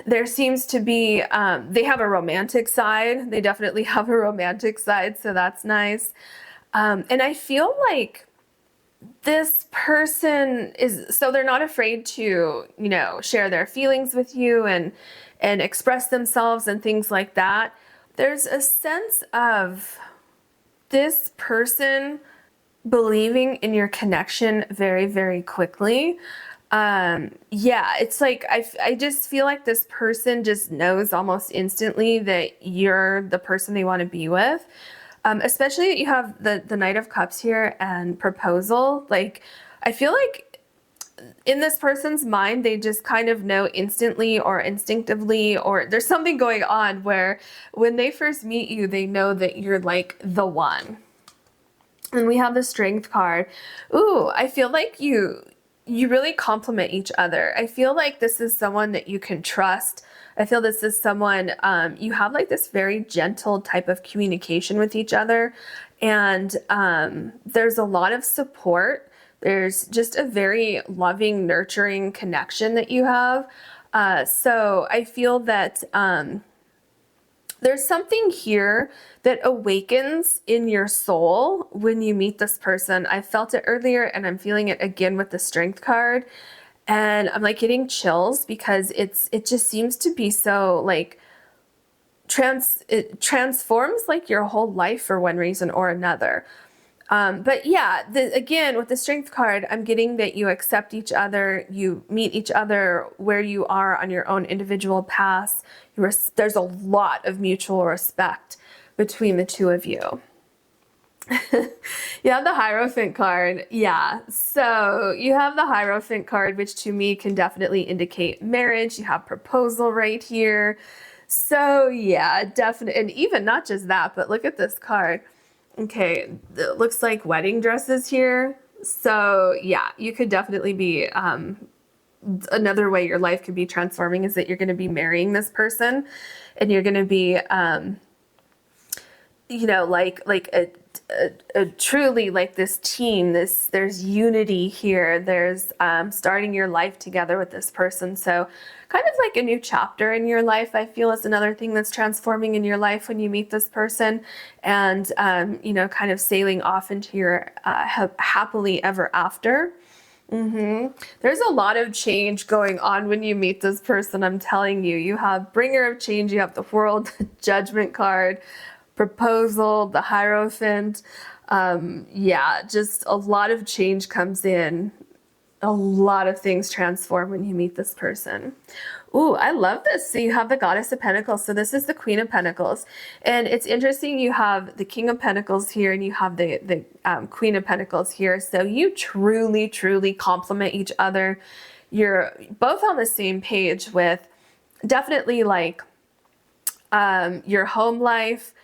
There seems to be, they have a romantic side. They definitely have a romantic side, so that's nice. And I feel like this person is, so they're not afraid to, you know, share their feelings with you and express themselves and things like that. There's a sense of this person believing in your connection very, very quickly. Yeah, it's like, I just feel like this person just knows almost instantly that you're the person they want to be with. Especially that you have the Knight of Cups here and proposal. Like, I feel like in this person's mind, they just kind of know instantly or instinctively, or there's something going on where when they first meet you, they know that you're like the one. And we have the Strength card. Ooh, I feel like you really complement each other. I feel like this is someone that you can trust. I feel this is someone, you have like this very gentle type of communication with each other. And there's a lot of support. There's just a very loving, nurturing connection that you have. So I feel that there's something here that awakens in your soul when you meet this person. I felt it earlier and I'm feeling it again with the Strength card. And I'm like getting chills because it just seems to be so like it transforms like your whole life for one reason or another. But yeah, again, with the Strength card, I'm getting that you accept each other, you meet each other where you are on your own individual paths. There's a lot of mutual respect between the two of you. You have the Hierophant card. Yeah, so you have the Hierophant card, which to me can definitely indicate marriage. You have proposal right here. So yeah, definitely. And even not just that, but look at this card. Okay, it looks like wedding dresses here. So yeah, you could definitely be, another way your life could be transforming is that you're going to be marrying this person and you're going to be, you know, like a truly like this team, there's unity here. There's, starting your life together with this person. So kind of like a new chapter in your life, I feel, is another thing that's transforming in your life when you meet this person and, you know, kind of sailing off into your, happily ever after. There's a lot of change going on when you meet this person. I'm telling you, you have Bringer of Change, you have the World Judgment card, proposal, the Hierophant. Yeah, just a lot of change comes in. A lot of things transform when you meet this person. Ooh, I love this. So you have the Goddess of Pentacles. So this is the Queen of Pentacles. And it's interesting, you have the King of Pentacles here and you have the Queen of Pentacles here. So you truly, truly complement each other. You're both on the same page with definitely like your home life,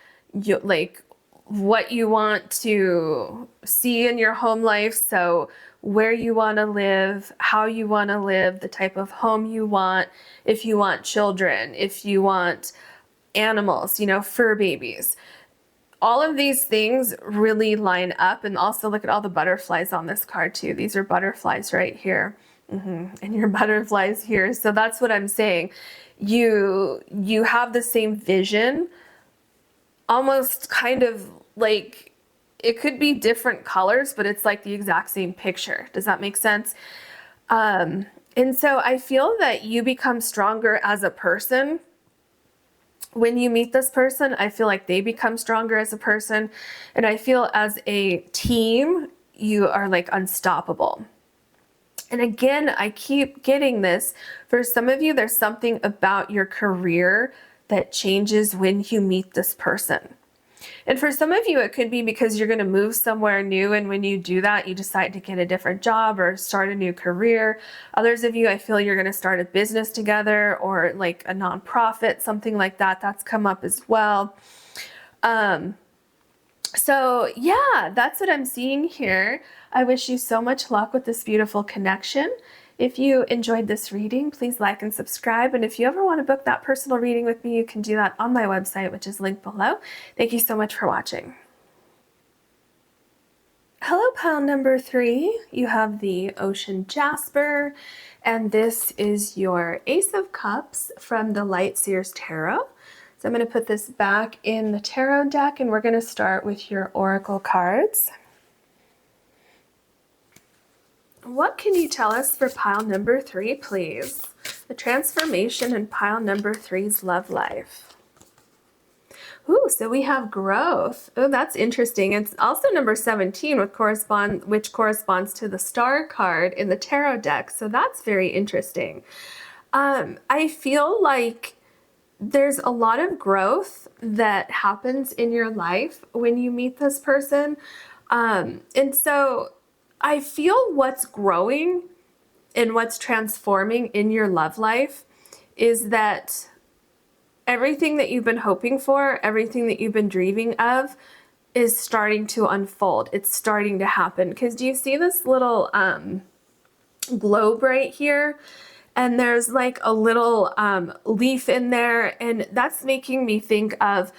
like what you want to see in your home life. So where you want to live, how you want to live, the type of home you want, if you want children, if you want animals, you know, fur babies, all of these things really line up. And also look at all the butterflies on this card too. These are butterflies right here. And your butterflies here. So that's what I'm saying. You have the same vision, almost kind of like, it could be different colors, but it's like the exact same picture. Does that make sense? And so I feel that you become stronger as a person. When you meet this person, I feel like they become stronger as a person. And I feel as a team, you are like unstoppable. And again, I keep getting this. For some of you, there's something about your career that changes when you meet this person. And for some of you, it could be because you're going to move somewhere new. And when you do that, you decide to get a different job or start a new career. Others of you, I feel you're going to start a business together or like a nonprofit, something like that. That's come up as well. So yeah, that's what I'm seeing here. I wish you so much luck with this beautiful connection. If you enjoyed this reading, please like and subscribe. And if you ever want to book that personal reading with me, you can do that on my website, which is linked below. Thank you so much for watching. Hello, pile number 3. You have the Ocean Jasper, and this is your Ace of Cups from the Light Seers Tarot. So I'm going to put this back in the tarot deck, and we're going to start with your oracle cards. What can you tell us for pile number 3, please? The transformation in pile number 3's love life. Ooh, so we have growth. Oh, that's interesting. It's also number 17, which corresponds to the star card in the tarot deck. So that's very interesting. I feel like there's a lot of growth that happens in your life when you meet this person. And so I feel what's growing and what's transforming in your love life is that everything that you've been hoping for, everything that you've been dreaming of is starting to unfold. It's starting to happen. Because do you see this little globe right here? And there's like a little leaf in there. And that's making me think of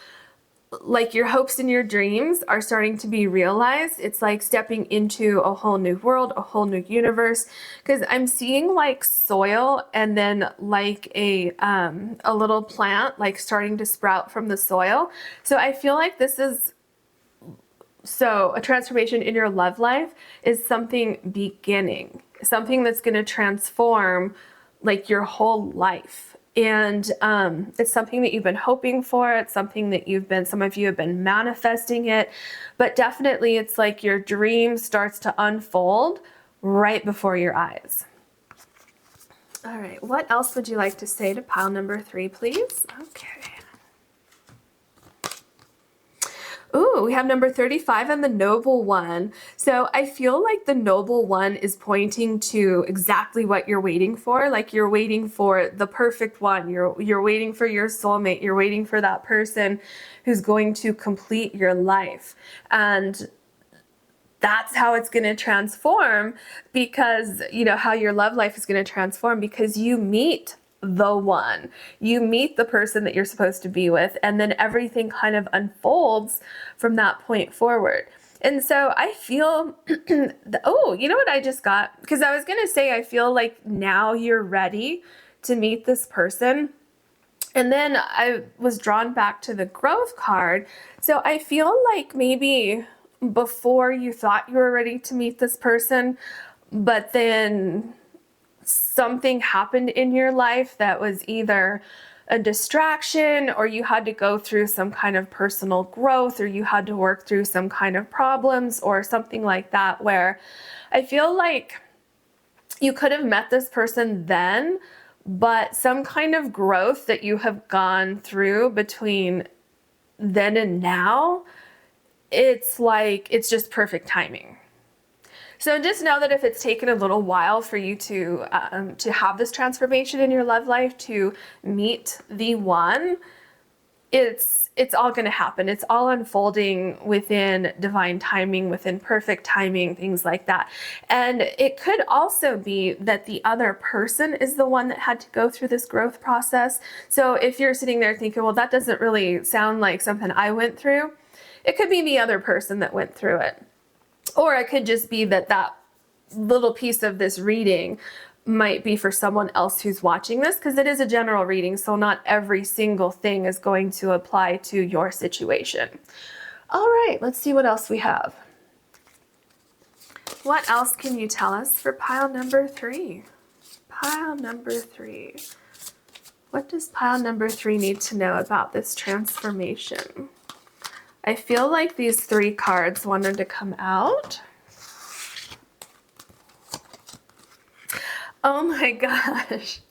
like your hopes and your dreams are starting to be realized. It's like stepping into a whole new world, a whole new universe. Because I'm seeing like soil and then like a little plant like starting to sprout from the soil. So I feel like this is, so a transformation in your love life is something beginning, something that's going to transform like your whole life. And it's something that you've been hoping for. It's something that some of you have been manifesting it, but definitely it's like your dream starts to unfold right before your eyes. All right, what else would you like to say to pile number 3, please? Okay. Ooh, we have number 35 and the Noble One. So I feel like the Noble One is pointing to exactly what you're waiting for. Like you're waiting for the perfect one. You're waiting for your soulmate. You're waiting for that person who's going to complete your life. And that's how it's going to transform, because you know how your love life is going to transform because you meet the one. You meet the person that you're supposed to be with, and then everything kind of unfolds from that point forward. And so I feel, oh, you know what I just got? Because I was going to say, I feel like now you're ready to meet this person. And then I was drawn back to the growth card. So I feel like maybe before you thought you were ready to meet this person, but then something happened in your life that was either a distraction, or you had to go through some kind of personal growth, or you had to work through some kind of problems or something like that, where I feel like you could have met this person then, but some kind of growth that you have gone through between then and now, it's like, it's just perfect timing. So just know that if it's taken a little while for you to have this transformation in your love life, to meet the one, it's all going to happen. It's all unfolding within divine timing, within perfect timing, things like that. And it could also be that the other person is the one that had to go through this growth process. So if you're sitting there thinking, well, that doesn't really sound like something I went through, It could be the other person that went through it. Or it could just be that that little piece of this reading might be for someone else who's watching this, because it is a general reading, so not every single thing is going to apply to your situation. All right, let's see what else we have. What else can you tell us for pile number 3? Pile number 3. What does pile number 3 need to know about this transformation? I feel like these 3 cards wanted to come out. Oh my gosh.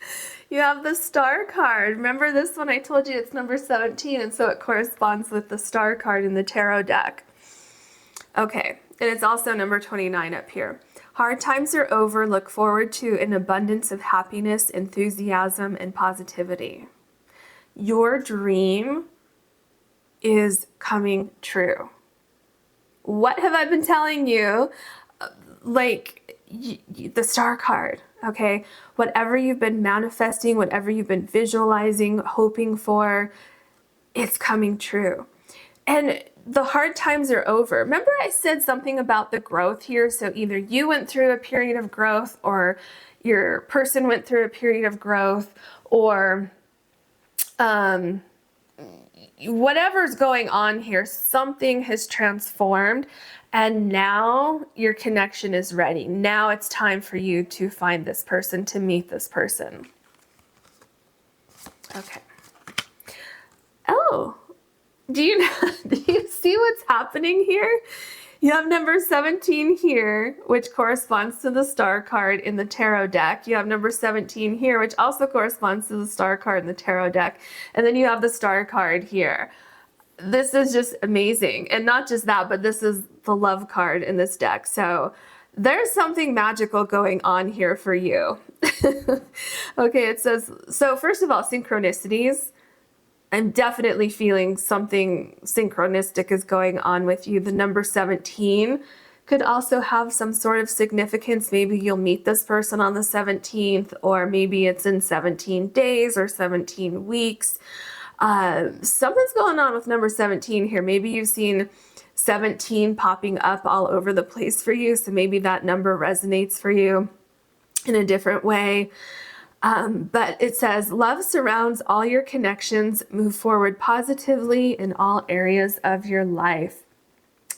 You have the star card. Remember this one? I told you it's number 17, and so it corresponds with the star card in the tarot deck. Okay, and it's also number 29 up here. Hard times are over. Look forward to an abundance of happiness, enthusiasm, and positivity. Your dream is coming true. What have I been telling you? Like the star card, okay? Whatever you've been manifesting, whatever you've been visualizing, hoping for, it's coming true. And the hard times are over. Remember I said something about the growth here? So either you went through a period of growth, or your person went through a period of growth, or whatever's going on here, something has transformed, and now your connection is ready. Now it's time for you to find this person, to meet this person. Okay. Oh, do you see what's happening here? You have number 17 here, which corresponds to the star card in the tarot deck. You have number 17 here, which also corresponds to the star card in the tarot deck. And then you have the star card here. This is just amazing. And not just that, but this is the love card in this deck. So there's something magical going on here for you. Okay, it says, so first of all, synchronicities. I'm definitely feeling something synchronistic is going on with you. The number 17 could also have some sort of significance. Maybe you'll meet this person on the 17th, or maybe it's in 17 days or 17 weeks. Something's going on with number 17 here. Maybe you've seen 17 popping up all over the place for you. So maybe that number resonates for you in a different way. But it says, love surrounds all your connections. Move forward positively in all areas of your life.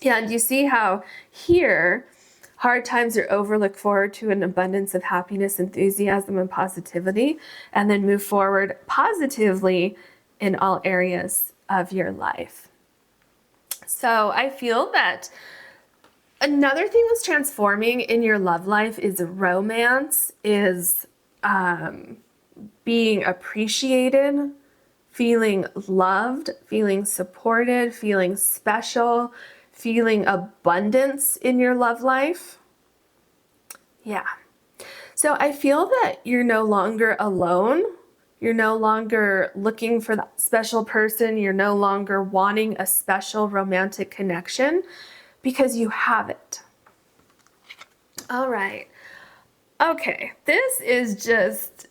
Yeah, and you see how here, hard times are over. Look forward to an abundance of happiness, enthusiasm, and positivity. And then move forward positively in all areas of your life. So I feel that another thing that's transforming in your love life is romance, is being appreciated, feeling loved, feeling supported, feeling special, feeling abundance in your love life. Yeah. So I feel that you're no longer alone. You're no longer looking for that special person. You're no longer wanting a special romantic connection, because you have it. All right. Okay, this is just,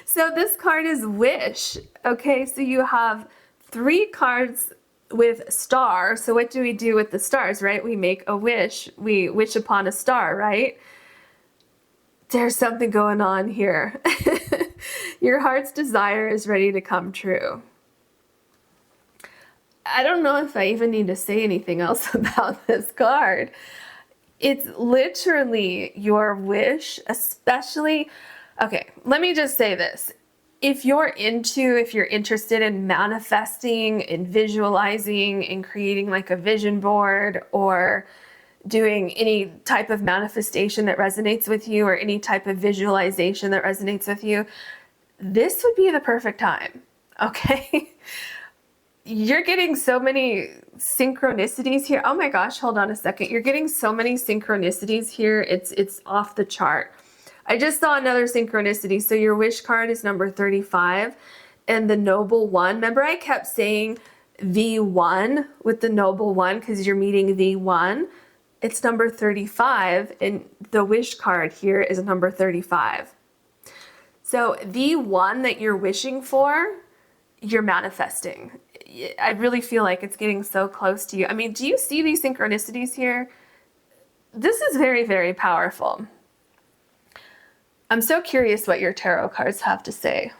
so this card is wish. Okay, so you have 3 cards with star. So what do we do with the stars, right? We make a wish. We wish upon a star, right? There's something going on here. Your heart's desire is ready to come true. I don't know if I even need to say anything else about this card. It's literally your wish, especially, okay, let me just say this. If you're interested in manifesting, in visualizing, in creating like a vision board, or doing any type of manifestation that resonates with you, or any type of visualization that resonates with you, this would be the perfect time, okay? You're getting so many synchronicities here. Oh my gosh, hold on a second. You're getting so many synchronicities here. It's off the chart. I just saw another synchronicity. So your wish card is number 35, and the noble one. Remember I kept saying the one with the noble one because you're meeting the one. It's number 35, and the wish card here is number 35. So the one that you're wishing for, you're manifesting. I really feel like it's getting so close to you. I mean, do you see these synchronicities here? This is very, very powerful. I'm so curious what your tarot cards have to say.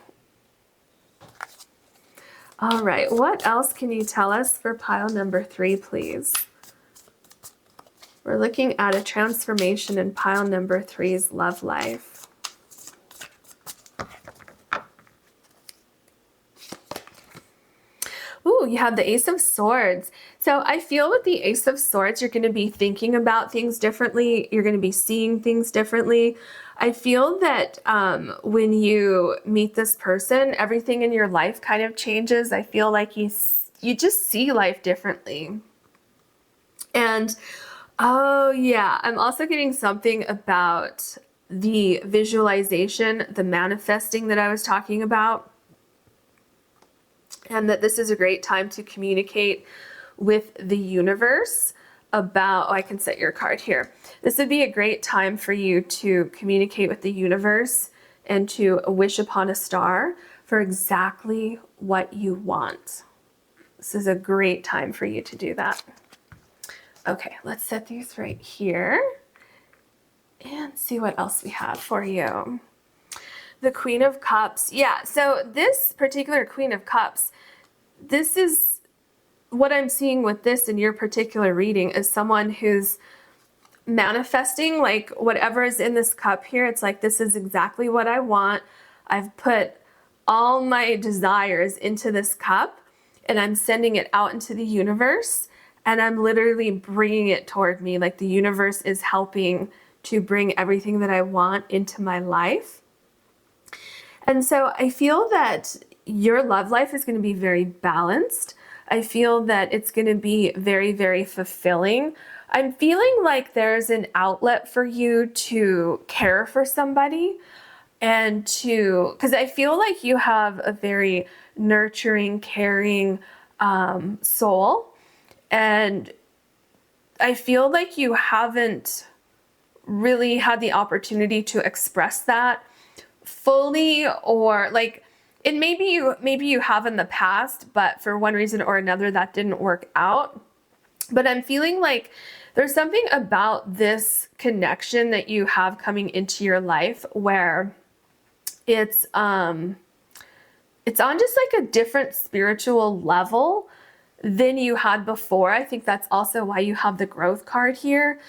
All right, what else can you tell us for pile number 3, please? We're looking at a transformation in pile number 3's love life. Ooh, you have the Ace of Swords. So I feel with the Ace of Swords, you're going to be thinking about things differently. You're going to be seeing things differently. I feel that when you meet this person, everything in your life kind of changes. I feel like you just see life differently. And oh yeah, I'm also getting something about the visualization, the manifesting that I was talking about. And that this is a great time to communicate with the universe about, oh, I can set your card here. This would be a great time for you to communicate with the universe and to wish upon a star for exactly what you want. This is a great time for you to do that. Okay, let's set these right here and see what else we have for you. The Queen of Cups. Yeah, so this particular Queen of Cups, this is what I'm seeing with this in your particular reading is someone who's manifesting like whatever is in this cup here. It's like, this is exactly what I want. I've put all my desires into this cup and I'm sending it out into the universe and I'm literally bringing it toward me. Like the universe is helping to bring everything that I want into my life. And so I feel that your love life is going to be very balanced. I feel that it's going to be very, very fulfilling. I'm feeling like there's an outlet for you to care for somebody and because I feel like you have a very nurturing, caring soul. And I feel like you haven't really had the opportunity to express that fully, or like, and maybe you have in the past, but for one reason or another that didn't work out. But I'm feeling like there's something about this connection that you have coming into your life where it's on just like a different spiritual level than you had before. I think that's also why you have the growth card here,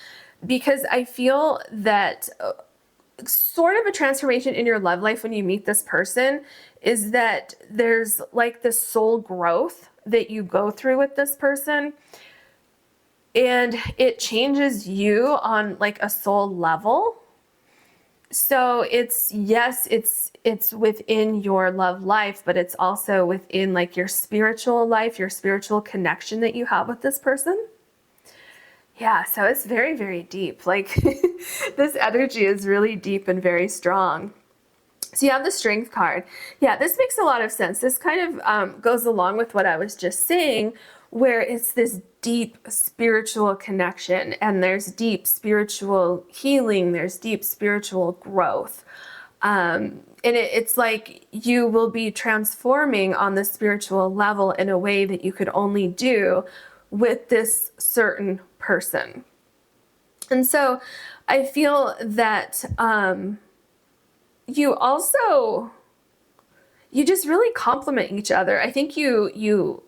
because I feel that sort of a transformation in your love life when you meet this person is that there's like this soul growth that you go through with this person, and it changes you on like a soul level. So it's, yes, it's within your love life, but it's also within like your spiritual life, your spiritual connection that you have with this person. Yeah, so it's very, very deep. Like this energy is really deep and very strong. So you have the Strength card. Yeah, this makes a lot of sense. This kind of goes along with what I was just saying, where it's this deep spiritual connection and there's deep spiritual healing, there's deep spiritual growth. And it's like you will be transforming on the spiritual level in a way that you could only do with this certain person. And so I feel that you just really complement each other. I think you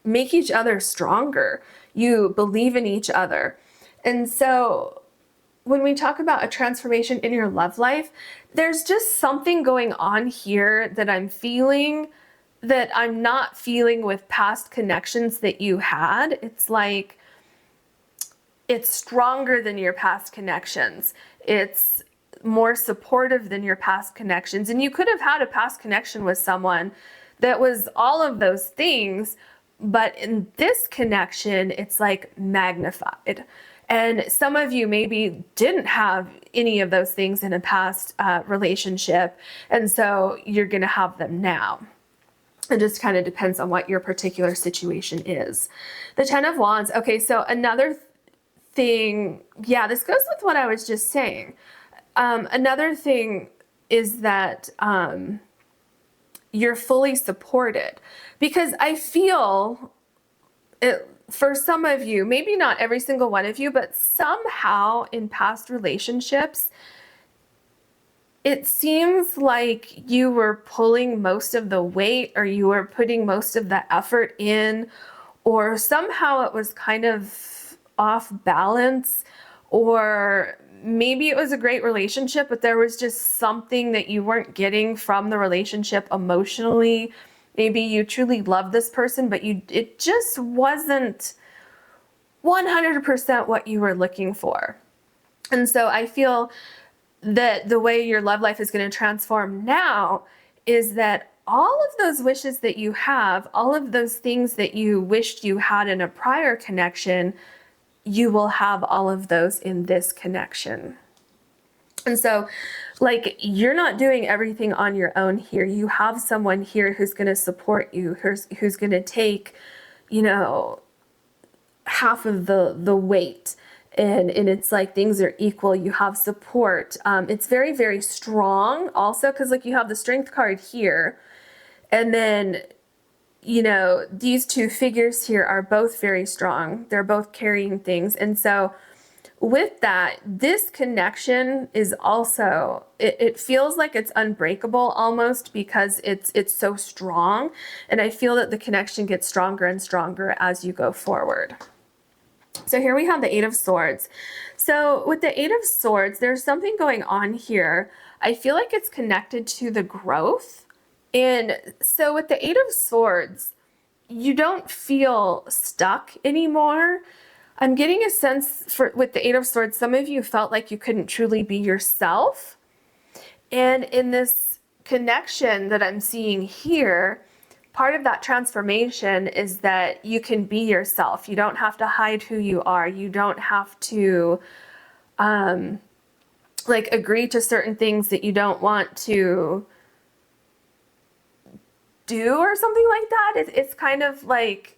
make each other stronger. You believe in each other. And so when we talk about a transformation in your love life, there's just something going on here that I'm feeling that I'm not feeling with past connections that you had. It's like it's stronger than your past connections. It's more supportive than your past connections. And you could have had a past connection with someone that was all of those things, but in this connection, it's like magnified. And some of you maybe didn't have any of those things in a past relationship, and so you're going to have them now. It just kind of depends on what your particular situation is. The Ten of Wands. Okay, so another thing, yeah, this goes with what I was just saying. Another thing is that you're fully supported. Because I feel it, for some of you, maybe not every single one of you, but somehow in past relationships, it seems like you were pulling most of the weight, or you were putting most of the effort in, or somehow it was kind of off balance, or maybe it was a great relationship, but there was just something that you weren't getting from the relationship emotionally. Maybe you truly loved this person, but it just wasn't 100% what you were looking for. And so I feel that the way your love life is going to transform now is that all of those wishes that you have, all of those things that you wished you had in a prior connection, you will have all of those in this connection. And so, like, you're not doing everything on your own here. You have someone here who's going to support you, who's going to take, you know, half of the weight. And it's like things are equal. You have support. It's very, very strong also, because like you have the strength card here. And then, you know, these two figures here are both very strong. They're both carrying things. And so with that, this connection is also, it feels like it's unbreakable almost, because it's so strong. And I feel that the connection gets stronger and stronger as you go forward. So here we have the Eight of Swords. So with the Eight of Swords, there's something going on here. I feel like it's connected to the growth. And so with the Eight of Swords, you don't feel stuck anymore. I'm getting a sense with the Eight of Swords, some of you felt like you couldn't truly be yourself. And in this connection that I'm seeing here, part of that transformation is that you can be yourself. You don't have to hide who you are. You don't have to like agree to certain things that you don't want to do or something like that. It's kind of like,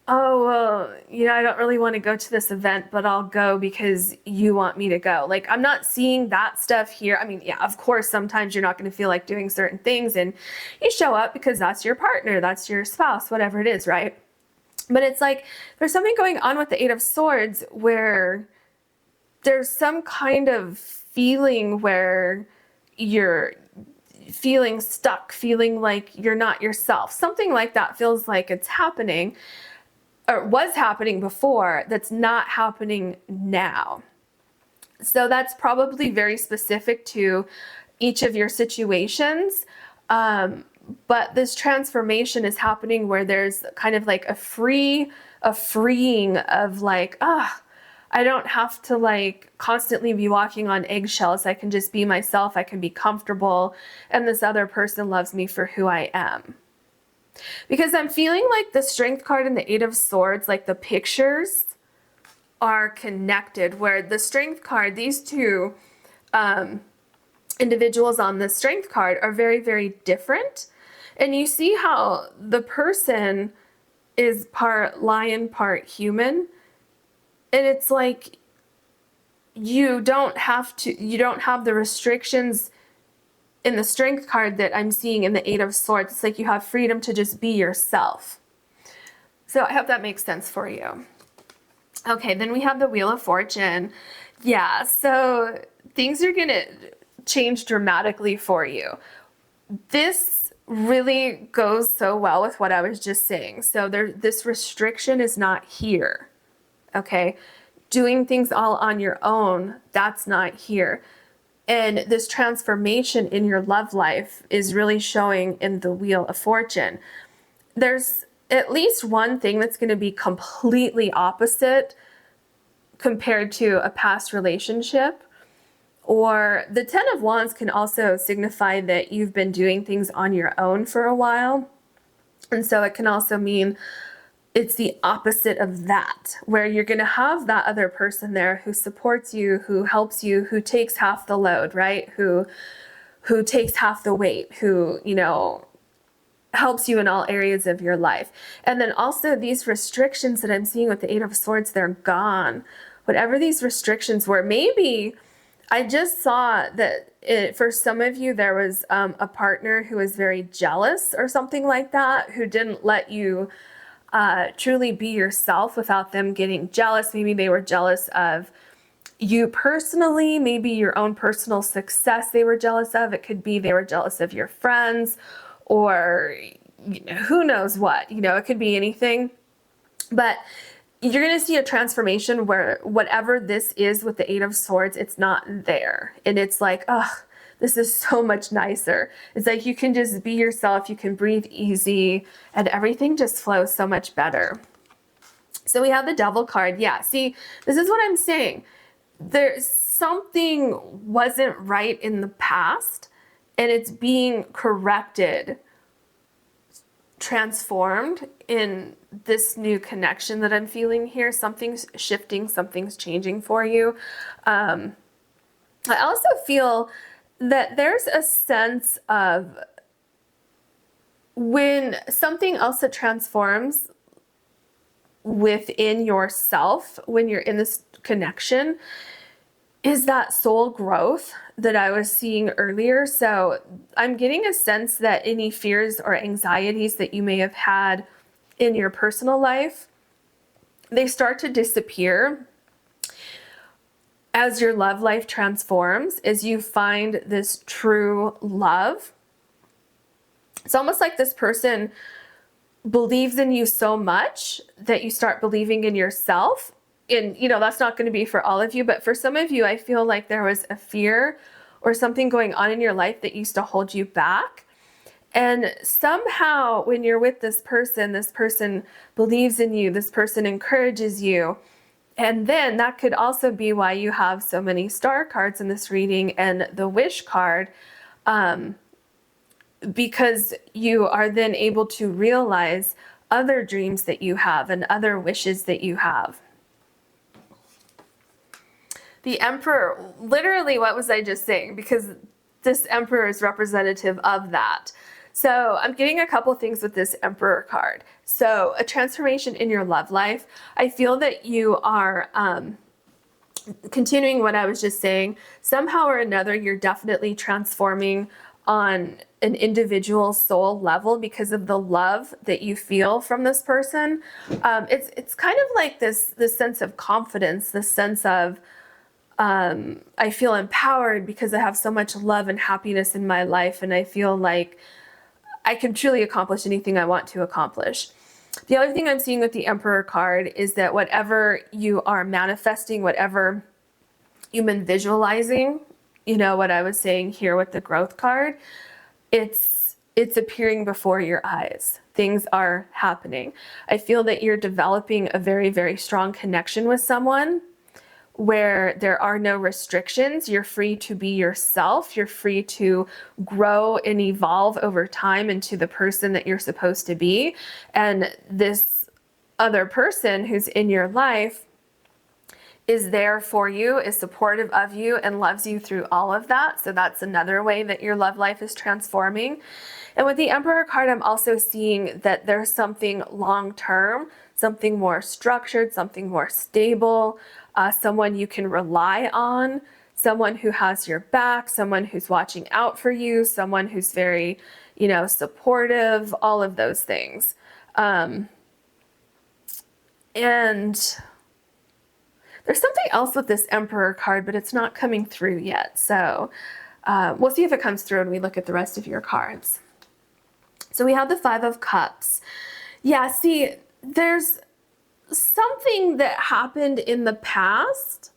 oh, well, you know, I don't really want to go to this event, but I'll go because you want me to go. Like, I'm not seeing that stuff here. I mean, yeah, of course, sometimes you're not going to feel like doing certain things and you show up because that's your partner, that's your spouse, whatever it is, right? But it's like, there's something going on with the Eight of Swords where there's some kind of feeling where you're feeling stuck, feeling like you're not yourself. Something like that feels like it's happening, or was happening before, that's not happening now. So that's probably very specific to each of your situations. But this transformation is happening where there's kind of like a freeing of like, I don't have to like constantly be walking on eggshells. I can just be myself. I can be comfortable. And this other person loves me for who I am. Because I'm feeling like the Strength card and the Eight of Swords, like the pictures are connected, where the Strength card, these two individuals on the Strength card are very, very different. And you see how the person is part lion, part human. And it's like you don't have the restrictions in the Strength card that I'm seeing in the Eight of Swords. It's like you have freedom to just be yourself. So I hope that makes sense for you. Okay, then we have the Wheel of Fortune. Yeah, so things are going to change dramatically for you. This really goes so well with what I was just saying. So this restriction is not here, okay? Doing things all on your own, that's not here. And this transformation in your love life is really showing in the Wheel of Fortune. There's at least one thing that's going to be completely opposite compared to a past relationship. Or the Ten of Wands can also signify that you've been doing things on your own for a while. And so it can also mean it's the opposite of that, where you're going to have that other person there who supports you, who helps you, who takes half the load, right? Who takes half the weight, who, you know, helps you in all areas of your life. And then also these restrictions that I'm seeing with the Eight of Swords, they're gone. Whatever these restrictions were, maybe I just saw that for some of you, there was a partner who was very jealous or something like that, who didn't let you truly be yourself without them getting jealous. Maybe they were jealous of you personally, maybe your own personal success they were jealous of. It could be they were jealous of your friends, or who knows what. It could be anything. But you're going to see a transformation where whatever this is with the Eight of Swords, it's not there. And it's like, oh, this is so much nicer. It's like you can just be yourself, you can breathe easy, and everything just flows so much better. So we have the Devil card. Yeah, see, this is what I'm saying. There's something wasn't right in the past, and it's being corrected, transformed in this new connection that I'm feeling here. Something's shifting, something's changing for you. I also feel that there's a sense of when something else that transforms within yourself, when you're in this connection, is that soul growth that I was seeing earlier. So I'm getting a sense that any fears or anxieties that you may have had in your personal life, they start to disappear as your love life transforms, as you find this true love. It's almost like this person believes in you so much that you start believing in yourself. And, that's not going to be for all of you, but for some of you, I feel like there was a fear or something going on in your life that used to hold you back. And somehow when you're with this person believes in you, this person encourages you. And then that could also be why you have so many star cards in this reading and the wish card, because you are then able to realize other dreams that you have and other wishes that you have. The Emperor, literally, what was I just saying? Because this Emperor is representative of that. So I'm getting a couple things with this Emperor card. So a transformation in your love life. I feel that you are continuing what I was just saying. Somehow or another, you're definitely transforming on an individual soul level because of the love that you feel from this person. It's kind of like this sense of confidence, this sense of I feel empowered because I have so much love and happiness in my life, and I feel like I can truly accomplish anything I want to accomplish. The other thing I'm seeing with the Emperor card is that whatever you are manifesting, whatever you've been visualizing, what I was saying here with the growth card, it's appearing before your eyes. Things are happening. I feel that you're developing a very, very strong connection with someone where there are no restrictions. You're free to be yourself. You're free to grow and evolve over time into the person that you're supposed to be. And this other person who's in your life is there for you, is supportive of you, and loves you through all of that. So that's another way that your love life is transforming. And with the Emperor card, I'm also seeing that there's something long-term, something more structured, something more stable, someone you can rely on, someone who has your back, someone who's watching out for you, someone who's very, supportive, all of those things. And there's something else with this Emperor card, but it's not coming through yet. So we'll see if it comes through when we look at the rest of your cards. So we have the Five of Cups. Yeah, see, there's something that happened in the past,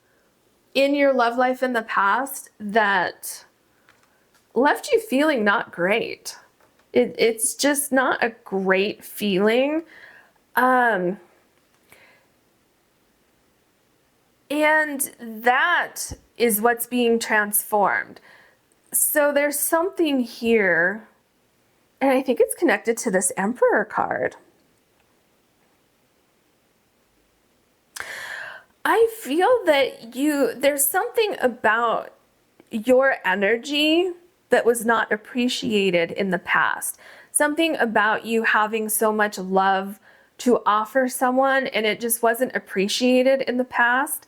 in your love life in the past, that left you feeling not great. It's just not a great feeling. And that is what's being transformed. So there's something here, and I think it's connected to this Emperor card. I feel that there's something about your energy that was not appreciated in the past. Something about you having so much love to offer someone, and it just wasn't appreciated in the past.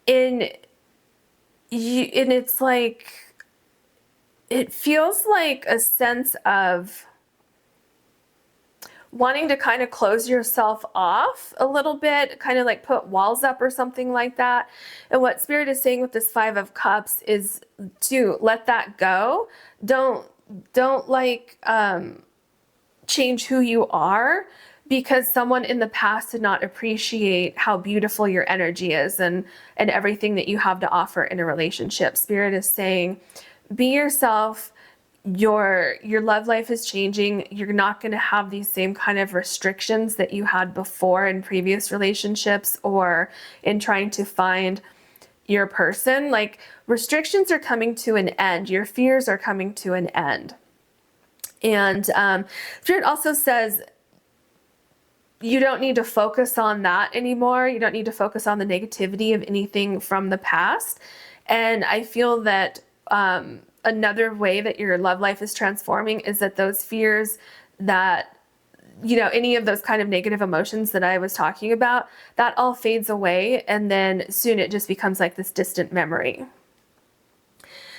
And and it's like, it feels like a sense of wanting to kind of close yourself off a little bit, kind of like put walls up or something like that. And what Spirit is saying with this Five of Cups is to let that go. Don't like change who you are because someone in the past did not appreciate how beautiful your energy is and everything that you have to offer in a relationship. Spirit is saying, be yourself. Your love life is changing. You're not going to have these same kind of restrictions that you had before in previous relationships or in trying to find your person. Like, restrictions are coming to an end. Your fears are coming to an end. And Spirit also says you don't need to focus on that anymore. You don't need to focus on the negativity of anything from the past. And I feel that another way that your love life is transforming is that those fears that, you know, any of those kind of negative emotions that I was talking about, that all fades away. And then soon it just becomes like this distant memory.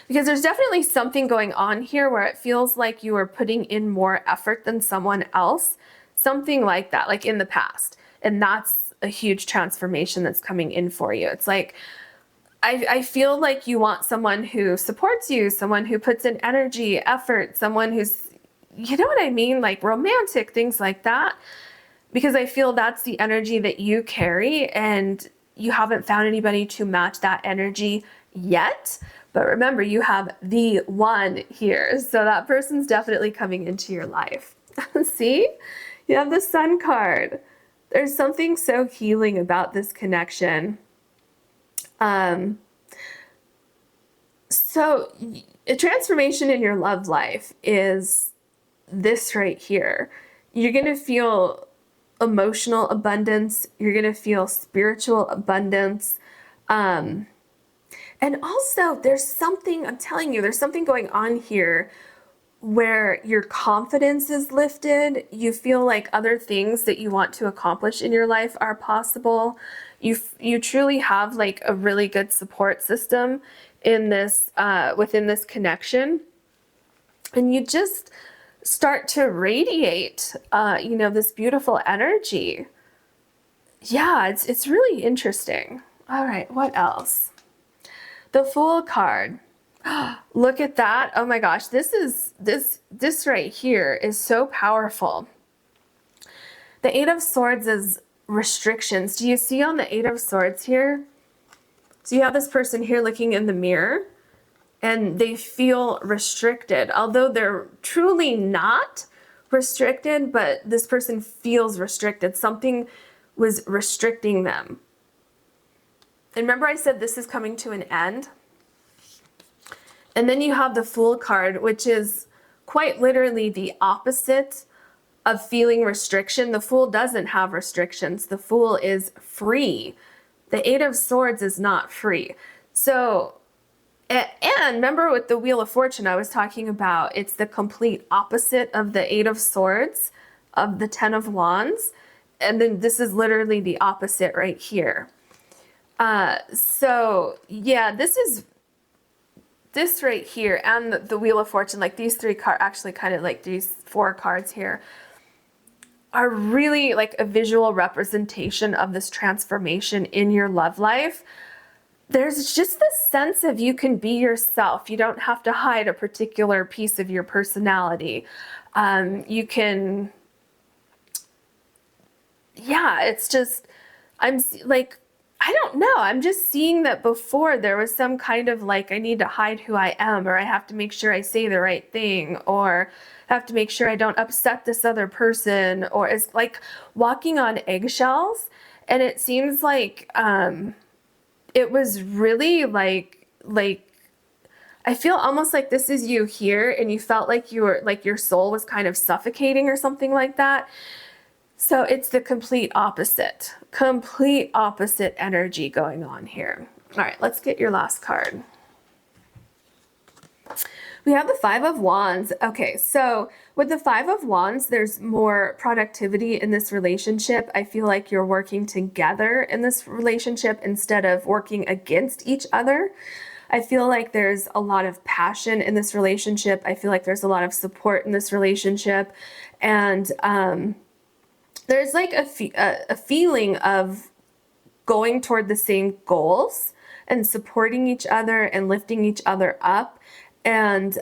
Because there's definitely something going on here where it feels like you are putting in more effort than someone else, something like that, like in the past. And that's a huge transformation that's coming in for you. It's like, I feel like you want someone who supports you, someone who puts in energy, effort, someone who's, you know what I mean? Like romantic, things like that. Because I feel that's the energy that you carry and you haven't found anybody to match that energy yet. But remember, you have the one here. So that person's definitely coming into your life. See? You have the Sun card. There's something so healing about this connection. So a transformation in your love life is this right here. You're going to feel emotional abundance. You're going to feel spiritual abundance. And also there's something, I'm telling you, there's something going on here where your confidence is lifted. You feel like other things that you want to accomplish in your life are possible. You truly have like a really good support system in this, within this connection. And you just start to radiate, you know, this beautiful energy. Yeah, it's really interesting. All right, what else? The Fool card. Look at that. Oh my gosh, this right here is so powerful. The Eight of Swords is restrictions. Do you see on the Eight of Swords here? So you have this person here looking in the mirror and they feel restricted, although they're truly not restricted, but this person feels restricted. Something was restricting them. And remember I said this is coming to an end? And then you have the Fool card, which is quite literally the opposite of feeling restriction. The Fool doesn't have restrictions. The Fool is free. The Eight of Swords is not free. So, and remember with the Wheel of Fortune I was talking about, it's the complete opposite of the Eight of Swords, of the Ten of Wands. And then this is literally the opposite right here. So yeah, this right here and the Wheel of Fortune, like these three cards, actually kind of like these four cards here, are really like a visual representation of this transformation in your love life. There's just this sense of you can be yourself. You don't have to hide a particular piece of your personality. You can, yeah, it's just, I'm like, I don't know. I'm just seeing that before there was some kind of like, I need to hide who I am, or I have to make sure I say the right thing, or I have to make sure I don't upset this other person, or it's like walking on eggshells. And it seems like it was really like I feel almost like this is you here and you felt like you were like your soul was kind of suffocating or something like that. So it's the complete opposite energy going on here. All right, let's get your last card. We have the Five of Wands. Okay, so with the Five of Wands, there's more productivity in this relationship. I feel like you're working together in this relationship instead of working against each other. I feel like there's a lot of passion in this relationship. I feel like there's a lot of support in this relationship. And there's like a feeling of going toward the same goals and supporting each other and lifting each other up. And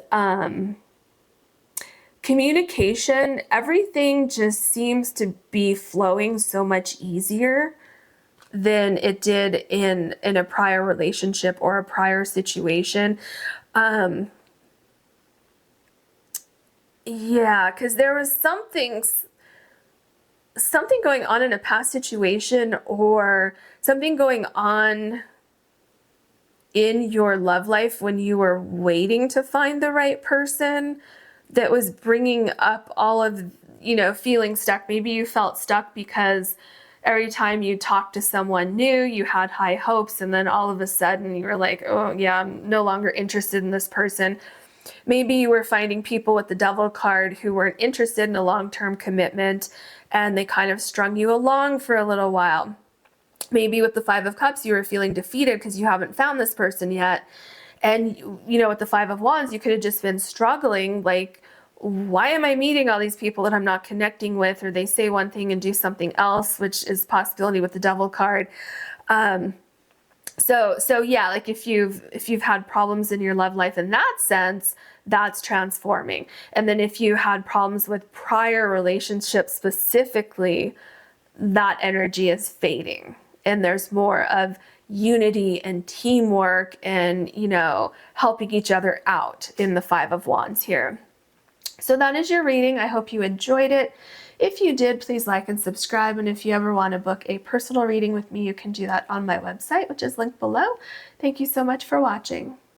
communication, everything just seems to be flowing so much easier than it did in a prior relationship or a prior situation. Yeah, because there was something going on in a past situation, or something going on in your love life when you were waiting to find the right person, that was bringing up all of, feeling stuck. Maybe you felt stuck because every time you talked to someone new, you had high hopes, and then all of a sudden you were like, oh yeah, I'm no longer interested in this person. Maybe you were finding people with the Devil card who weren't interested in a long-term commitment, and they kind of strung you along for a little while. Maybe with the Five of Cups, you were feeling defeated because you haven't found this person yet. And, with the Five of Wands, you could have just been struggling, like, why am I meeting all these people that I'm not connecting with? Or they say one thing and do something else, which is possibility with the Devil card. So yeah, like if you've had problems in your love life in that sense, that's transforming. And then if you had problems with prior relationships specifically, that energy is fading. And there's more of unity and teamwork and, helping each other out in the Five of Wands here. So that is your reading. I hope you enjoyed it. If you did, please like and subscribe. And if you ever want to book a personal reading with me, you can do that on my website, which is linked below. Thank you so much for watching.